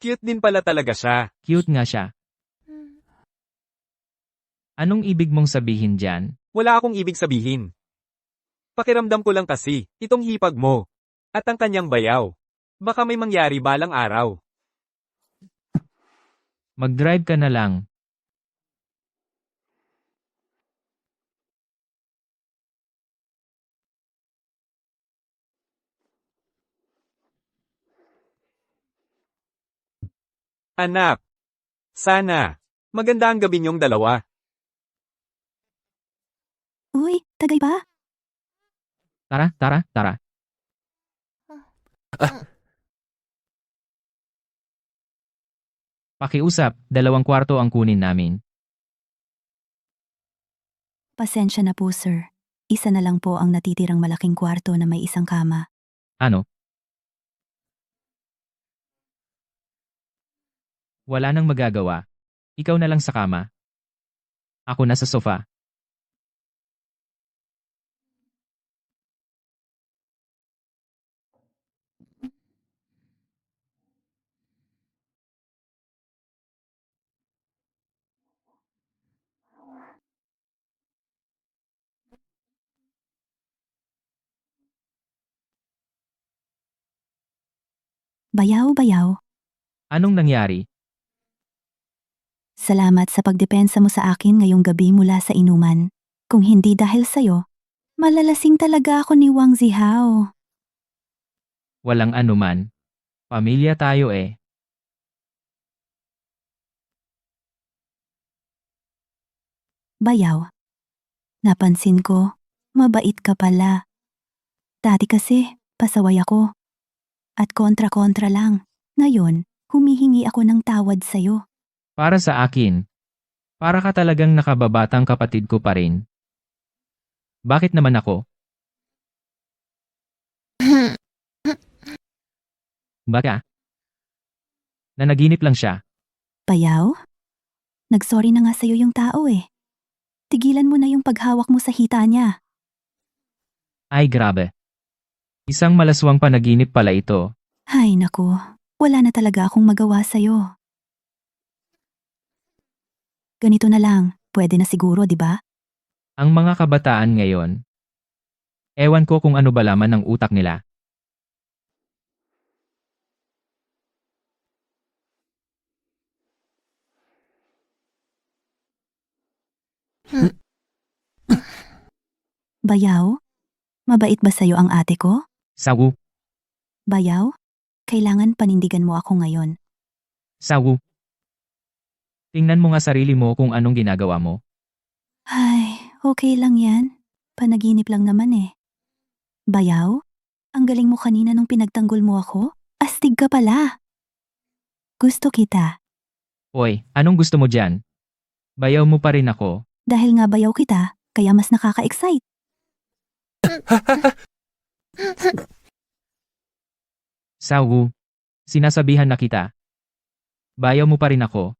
Cute din pala talaga siya. Cute nga siya. Anong ibig mong sabihin dyan? Wala akong ibig sabihin. Pakiramdam ko lang kasi, itong hipag mo. At ang kanyang bayaw. Baka may mangyari balang araw. Mag-drive ka na lang. Anak. Sana. Maganda ang gabi niyong dalawa. Uy, tagay ba? Tara, tara, tara. Pakiusap, 2 kwarto ang kunin namin. Pasensya na po, sir. Isa na lang po ang natitirang malaking kwarto na may isang kama. Ano? Wala nang magagawa. Ikaw na lang sa kama. Ako na sa sofa. Bayaw, bayaw. Anong nangyari? Salamat sa pagdepensa mo sa akin ngayong gabi mula sa inuman. Kung hindi dahil sa'yo, malalasing talaga ako ni Wang Zihao. Walang anuman. Pamilya tayo eh. Bayaw. Napansin ko, mabait ka pala. Dati kasi, pasaway ako. At kontra-kontra lang. Ngayon, humihingi ako ng tawad sa'yo. Para sa akin. Para ka talagang nakababatang kapatid ko pa rin. Bakit naman ako? Baka? Nanaginip lang siya. Bayaw? Nagsorry na nga sa'yo yung tao eh. Tigilan mo na yung paghawak mo sa hita niya. Ay grabe. Isang malaswang panaginip pala ito. Ay naku, wala na talaga akong magawa sa'yo. Ganito na lang, pwede na siguro, di ba? Ang mga kabataan ngayon. Ewan ko kung ano ba laman ng utak nila. Bayaw? Mabait ba sa'yo ang ate ko? Sawu, Bayaw? Kailangan panindigan mo ako ngayon. sawu. Tingnan mo nga sarili mo kung anong ginagawa mo. Ay, okay lang yan. Panaginip lang naman eh. Bayaw? Ang galing mo kanina nung pinagtanggol mo ako? Astig ka pala. Gusto kita. Oy, anong gusto mo dyan? Bayaw mo pa rin ako. Dahil nga bayaw kita, kaya mas nakaka-excite. Sawu, sinasabihan na kita. Bayaw mo pa rin ako.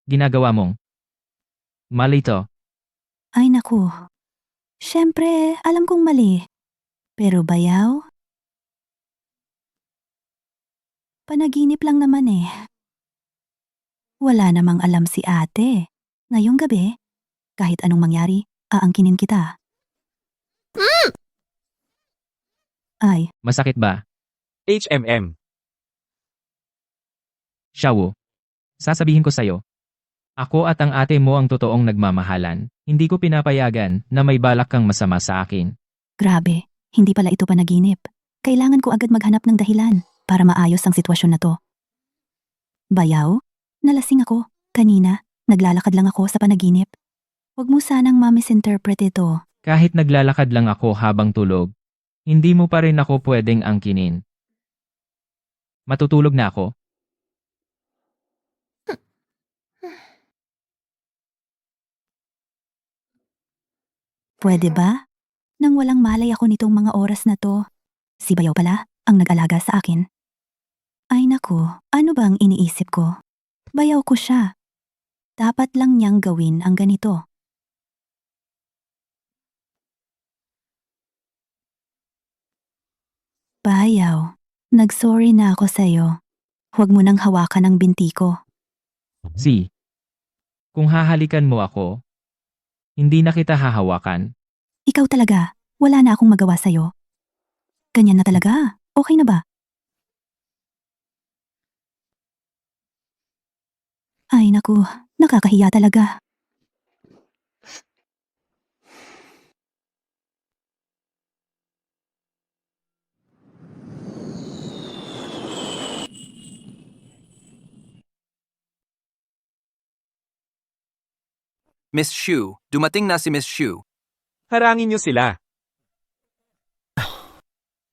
Ginagawa mong. Mali to. Ay naku. Siyempre, alam kong mali. Pero bayaw? Panaginip lang naman eh. Wala namang alam si ate. Ngayong gabi, kahit anong mangyari, aangkinin kita. Ay, Masakit ba? HMM. Shawu. Sasabihin ko sa'yo. Ako at ang ate mo ang totoong nagmamahalan. Hindi ko pinapayagan na may balak kang masama sa akin. grabe. Hindi pala ito panaginip. Kailangan ko agad maghanap ng dahilan para maayos ang sitwasyon na to. Bayaw? Nalasing ako. Kanina, naglalakad lang ako sa panaginip. Huwag mo sanang ma-misinterpret ito. Kahit naglalakad lang ako habang tulog, hindi mo pa rin ako pwedeng angkinin. Matutulog na ako. Pwede ba? Nang walang malay ako nitong mga oras na to. Si Bayaw pala ang nag-alaga sa akin. Ay naku, ano ba ang iniisip ko? Bayaw ko siya. Dapat lang niyang gawin ang ganito. Bayaw, nag-sorry na ako sa'yo. Huwag mo nang hawakan ang binti ko. Si. Kung hahalikan mo ako, hindi na kita hahawakan. Ikaw talaga, wala na akong magawa sa'yo. Ganyan na talaga, okay na ba? Ay naku, nakakahiya talaga. Miss Shu, dumating na si Miss Shu. Harangin niyo sila.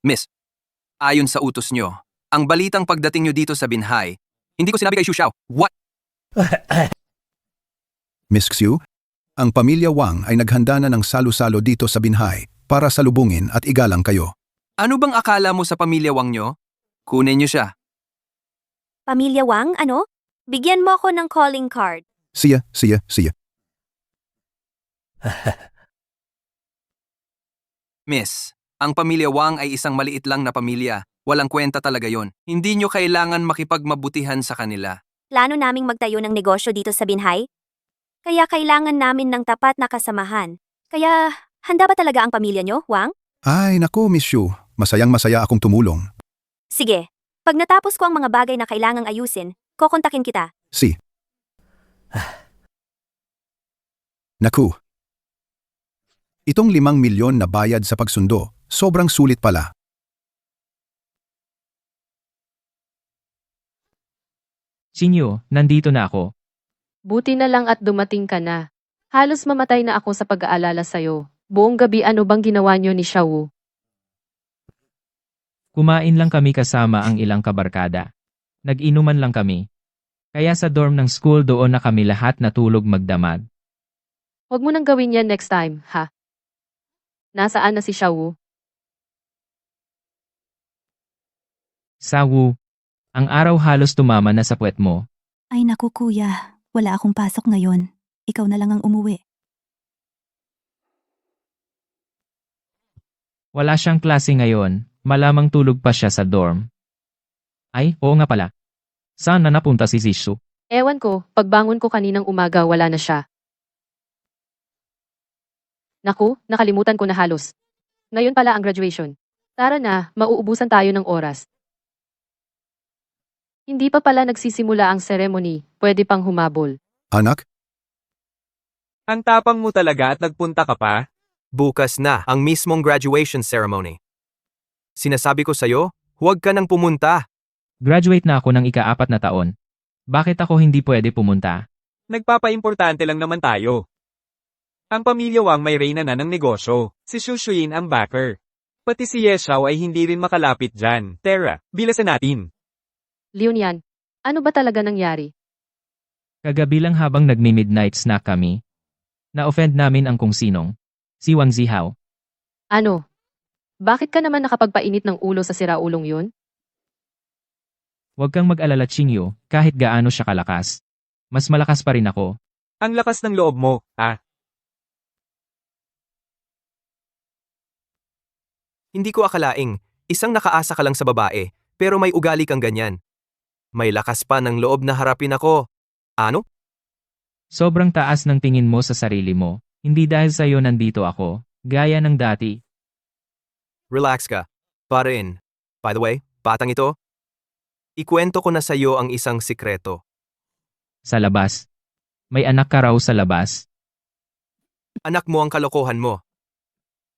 Miss, ayon sa utos nyo, ang balitang pagdating nyo dito sa Binhay, hindi ko sinabi kay Shu Xiao. What? Miss Xiu, ang pamilya Wang ay naghanda na ng salo-salo dito sa Binhay para salubungin at igalang kayo. Ano bang akala mo sa pamilya Wang nyo? Kunin nyo siya. Pamilya Wang, ano? Bigyan mo ako ng calling card. Siya. Miss, ang pamilya Wang ay isang maliit lang na pamilya. Walang kwenta talaga yon. Hindi nyo kailangan makipagmabutihan sa kanila. Plano naming magtayo ng negosyo dito sa Binhay. Kaya kailangan namin ng tapat na kasamahan. Kaya, handa ba talaga ang pamilya nyo, Wang? Ay naku, Miss Xiu, masayang-masaya akong tumulong. Sige, pag natapos ko ang mga bagay na kailangang ayusin, kokontakin kita. Si. Naku. Itong 5 milyon na bayad sa pagsundo, sobrang sulit pala. Chinyo, nandito na ako. Buti na lang at dumating ka na. Halos mamatay na ako sa pag-aalala sa'yo. Buong gabi ano bang ginawa niyo ni Xiao? Kumain lang kami kasama ang ilang kabarkada. Nag-inuman lang kami. Kaya sa dorm ng school doon na kami lahat natulog magdamag. Huwag mo nang gawin yan next time, ha? Nasaan na si Xiao? Sawu, ang araw halos tumama na sa puwet mo. Ay naku kuya, wala akong pasok ngayon. Ikaw na lang ang umuwi. Wala siyang klase ngayon, malamang tulog pa siya sa dorm. Ay, oo nga pala. Saan na napunta si Jisoo? Ewan ko, pagbangon ko kaninang umaga wala na siya. Naku, nakalimutan ko na halos. Ngayon pala ang graduation. Tara na, mauubusan tayo ng oras. Hindi pa pala nagsisimula ang ceremony, pwede pang humabol. Anak, Ang tapang mo talaga at nagpunta ka pa? Bukas na ang mismong graduation ceremony. Sinasabi ko sa'yo, huwag ka nang pumunta. Graduate na ako ng ika-4 na taon. Bakit ako hindi pwede pumunta? Nagpapaimportante lang naman tayo. Ang pamilya Wang may reyna na ng negosyo. Si Xu Shuyin ang backer. Pati si Ye Xiao ay hindi rin makalapit dyan. Tara, bilasan natin. Leonian, ano ba talaga nangyari? Kagabi lang habang nagmi-midnight snack kami, na-offend namin ang kung sinong, si Wang Zihao. Ano? Bakit ka naman nakapagpainit ng ulo sa siraulong yun? Huwag kang mag-alala Qingyu, kahit gaano siya kalakas. Mas malakas pa rin ako. Ang lakas ng loob mo, ah. Hindi ko akalaing, isang nakaasa ka lang sa babae, pero may ugali kang ganyan. May lakas pa ng loob na harapin ako. Ano? Sobrang taas ng tingin mo sa sarili mo, hindi dahil sa'yo nandito ako, gaya ng dati. Relax ka. Pa rin. By the way, batang ito, ikwento ko na sa'yo ang isang sikreto. Sa labas. May anak ka raw sa labas. Anak mo ang kalokohan mo.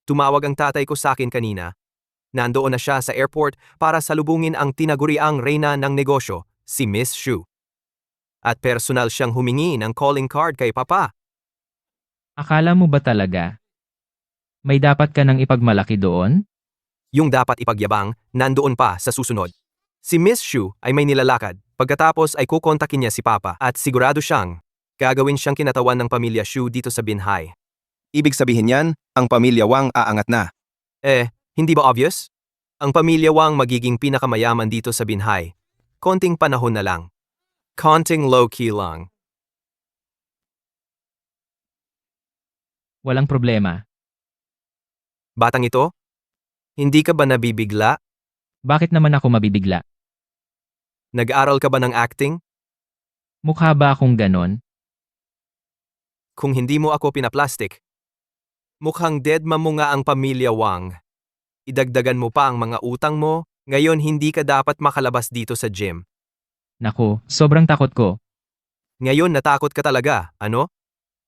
Tumawag ang tatay ko sa akin kanina. Nandoon na siya sa airport para salubungin ang tinaguriang reyna ng negosyo, si Miss Xu. At personal siyang humingi ng calling card kay Papa. Akala mo ba talaga? May dapat ka nang ipagmalaki doon? Yung dapat ipagyabang, nandoon pa sa susunod. Si Miss Xu ay may nilalakad, pagkatapos ay kukontakin niya si Papa at sigurado siyang gagawin siyang kinatawan ng pamilya Xu dito sa Binhai. Ibig sabihin yan, ang pamilya Wang aangat na. Hindi ba obvious? Ang pamilya Wang magiging pinakamayaman dito sa Binhai. Konting panahon na lang. Konting low-key lang. Walang problema. Batang ito? Hindi ka ba nabibigla? Bakit naman ako mabibigla? Nag-aral ka ba ng acting? Mukha ba akong ganon? Kung hindi mo ako pinaplastic, mukhang deadma mo nga ang pamilya Wang. Idagdagan mo pa ang mga utang mo, ngayon hindi ka dapat makalabas dito sa gym. Naku, sobrang takot ko. Ngayon natakot ka talaga, ano?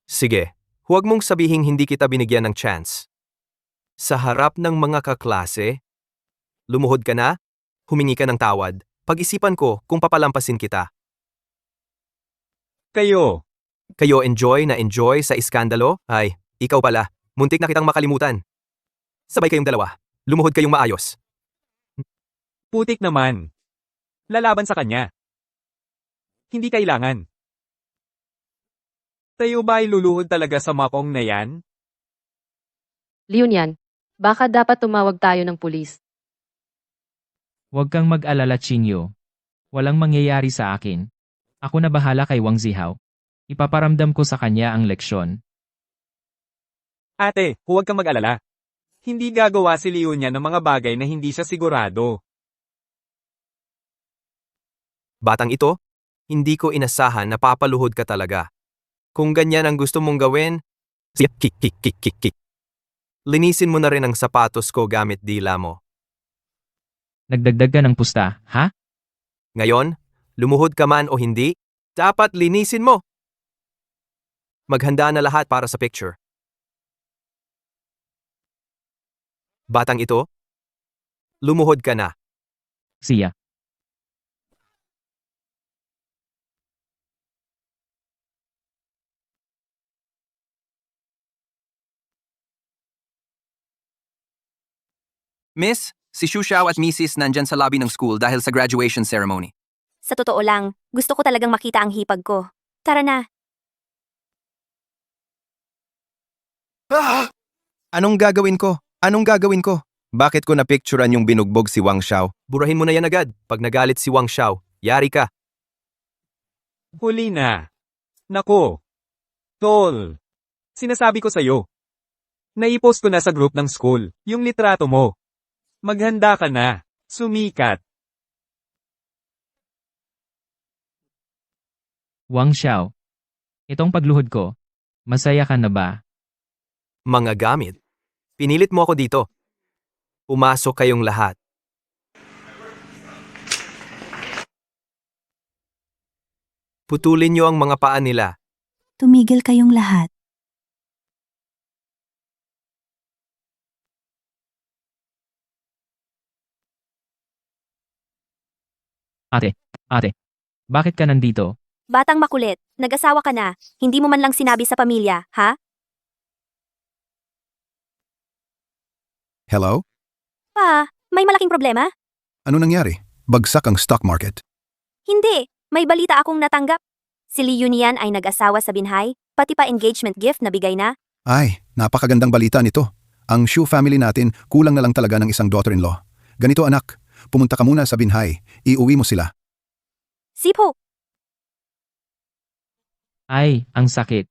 Sige, huwag mong sabihing hindi kita binigyan ng chance. Sa harap ng mga kaklase, lumuhod ka na, humingi ka ng tawad, pag-isipan ko kung papalampasin kita. Kayo. Kayo enjoy sa iskandalo? Ay, ikaw pala, muntik na kitang makalimutan. Sabay kayong dalawa, lumuhod kayong maayos. Putik naman. Lalaban sa kanya. Hindi kailangan. Tayo ba ay luluhod talaga sa makong na yan? Leonian, baka dapat tumawag tayo ng pulis. Huwag kang mag-alala Qingyu. Walang mangyayari sa akin. Ako na bahala kay Wang Zihao. Ipaparamdam ko sa kanya ang leksyon. Ate, huwag kang mag-alala. Hindi gagawa si Leonia ng mga bagay na hindi siya sigurado. Batang ito, hindi ko inasahan na papaluhod ka talaga. Kung ganyan ang gusto mong gawin, kik. Linisin mo na rin ang sapatos ko gamit dila mo. Nagdagdag ka ng pusta, ha? Ngayon, lumuhod ka man o hindi, dapat linisin mo. Maghanda na lahat para sa picture. Batang ito, lumuhod ka na. Siya. Miss, si Xu Xiao at Mrs. nandyan sa lobby ng school dahil sa graduation ceremony. Sa totoo lang, gusto ko talagang makita ang hipag ko. Tara na. Anong gagawin ko? Anong gagawin ko? Bakit ko napicturan yung binugbog si Wang Xiao? Burahin mo na yan agad. Pag nagalit si Wang Xiao, yari ka. Huli na. Nako. Tol. Sinasabi ko sa'yo. Naipost ko na sa group ng school, yung litrato mo. Maghanda ka na. Sumikat. Wang Xiao. Itong pagluhod ko. Masaya ka na ba? Mga gamit. Pinilit mo ako dito. Pumasok kayong lahat. Putulin niyo ang mga paa nila. Tumigil kayong lahat. Ate. Bakit ka nandito? Batang makulit, nag-asawa ka na, hindi mo man lang sinabi sa pamilya, ha? Hello? Pa, may malaking problema? Ano nangyari? Bagsak ang stock market. Hindi, may balita akong natanggap. Si Lee Yunian ay nag-asawa sa binhay, pati pa engagement gift na bigay na. Ay, napakagandang balita nito. Ang Shu family natin kulang na lang talaga ng isang daughter-in-law. Ganito anak, pumunta ka muna sa binhay, iuwi mo sila. Sipo, Ay, ang sakit.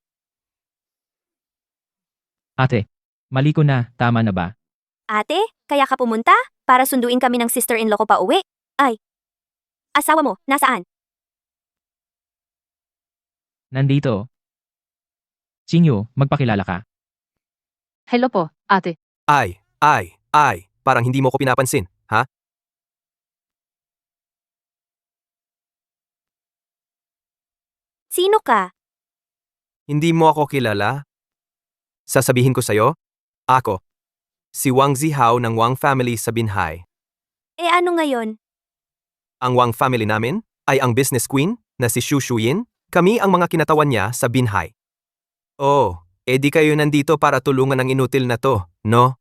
Ate, mali ko na, tama na ba? ate, kaya ka pumunta? Para sunduin kami ng sister-in-law ko pa uwi? Ay, asawa mo, nasaan? Nandito. Qingyu, magpakilala ka. Hello po, ate. Ay, parang hindi mo ko pinapansin, ha? Sino ka? Hindi mo ako kilala? Sasabihin ko sa'yo? Ako. Si Wang Zihao ng Wang family sa Binhai. Eh ano ngayon? Ang Wang family namin ay ang business queen na si Xu Shuyin. Kami ang mga kinatawan niya sa Binhai. Oh, edi kayo nandito para tulungan ang inutil na to, no?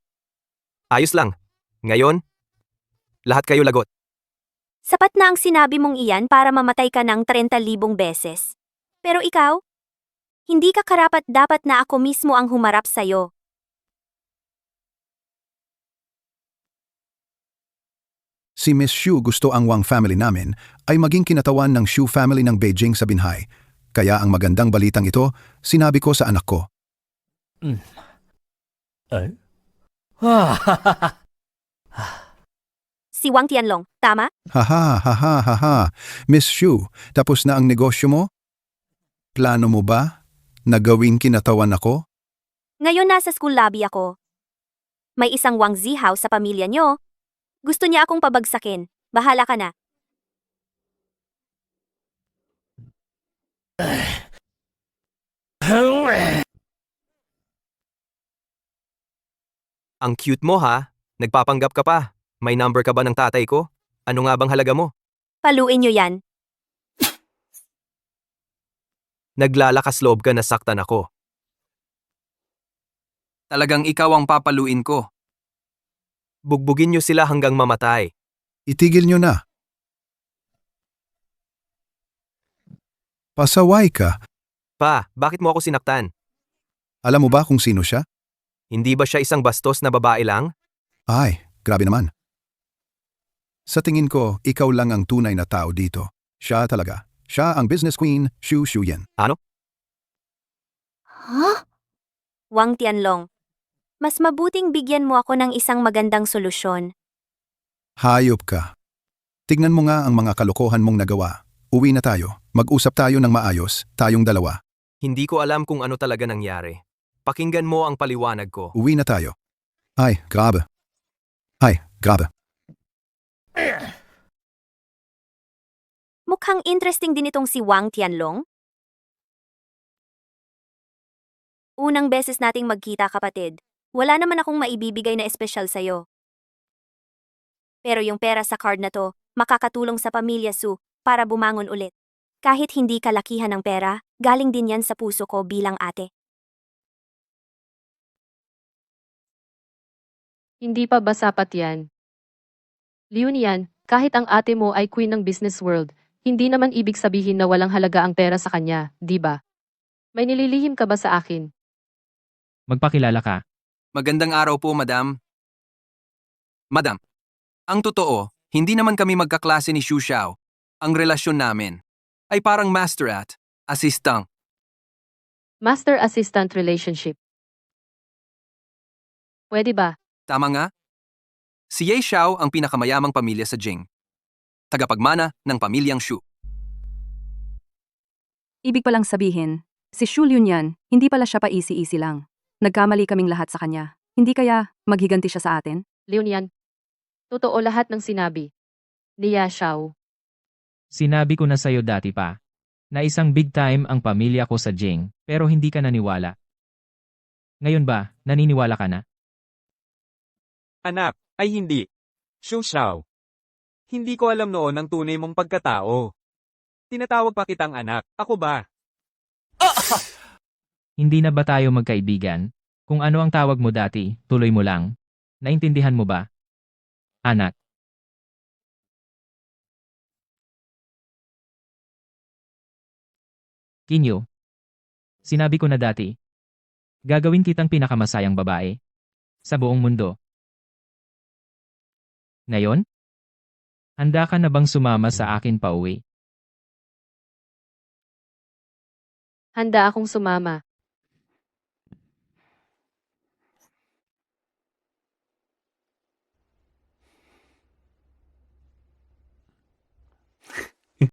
Ayos lang. Ngayon, lahat kayo lagot. Sapat na ang sinabi mong iyan para mamatay ka ng 30,000 beses. Pero ikaw? Hindi ka karapat dapat na ako mismo ang humarap sa'yo. Si Miss Xu gusto ang Wang family namin ay maging kinatawan ng Xu family ng Beijing sa Binhai. Kaya ang magandang balitang ito, sinabi ko sa anak ko. Si Wang Tianlong, tama? Haha. Miss Xu, tapos na ang negosyo mo? Plano mo ba na gawin kinatawan ako? Ngayon nasa school lobby ako. May isang Wang Zihao sa pamilya nyo. Gusto niya akong pabagsakin. Bahala ka na. Ang cute mo ha? Nagpapanggap ka pa. May number ka ba ng tatay ko? Ano nga bang halaga mo? Paluin nyo yan. Naglalakas loob ka na saktan ako. Talagang ikaw ang papaluin ko. Bugbugin niyo sila hanggang mamatay. Itigil nyo na. Pasaway ka. Pa, bakit mo ako sinaktan? Alam mo ba kung sino siya? Hindi ba siya isang bastos na babae lang? Ay, grabe naman. Sa tingin ko, ikaw lang ang tunay na tao dito. Siya talaga. Siya ang business queen, Xu Shuyan. Ano? Wang Tianlong. Mas mabuting bigyan mo ako ng isang magandang solusyon. Hayop ka. Tignan mo nga ang mga kalokohan mong nagawa. Uwi na tayo. Mag-usap tayo ng maayos, tayong dalawa. Hindi ko alam kung ano talaga nangyari. Pakinggan mo ang paliwanag ko. Uwi na tayo. Ay, grabe. Mukhang interesting din itong si Wang Tianlong. Unang beses nating magkita, kapatid. Wala naman akong maibibigay na espesyal sa'yo. Pero yung pera sa card na to, makakatulong sa pamilya Su para bumangon ulit. Kahit hindi kalakihan ng pera, galing din yan sa puso ko bilang ate. Hindi pa ba sapat yan? Liunian, kahit ang ate mo ay queen ng business world, hindi naman ibig sabihin na walang halaga ang pera sa kanya, di ba? May nililihim ka ba sa akin? Magpakilala ka. Magandang araw po, madam. Madam, ang totoo, hindi naman kami magkaklase ni Xu Xiao. Ang relasyon namin ay parang master at assistant. Master-assistant relationship. Pwede ba? Tama nga? Si Ye Xiao ang pinakamayamang pamilya sa Jing. Tagapagmana ng pamilyang Shu. Ibig palang sabihin, si Xu Liunyan, hindi pala siya pa easy-easy lang. Nagkamali kaming lahat sa kanya. Hindi kaya maghiganti siya sa atin? Leonian. Totoo lahat ng sinabi. Ni Ya Xiao. Sinabi ko na sa'yo dati pa, na isang big time ang pamilya ko sa Jing, pero hindi ka naniwala. Ngayon ba, naniniwala ka na? Anak, ay hindi. Xu Xiao. Hindi ko alam noon ang tunay mong pagkatao. Tinatawag pa kitang anak, ako ba? Hindi na ba tayo magkaibigan? Kung ano ang tawag mo dati, tuloy mo lang. Naintindihan mo ba? Anak. Kinyo. Sinabi ko na dati. Gagawin kitang pinakamasayang babae. Sa buong mundo. Ngayon? Handa ka na bang sumama sa akin pauwi? Handa akong sumama.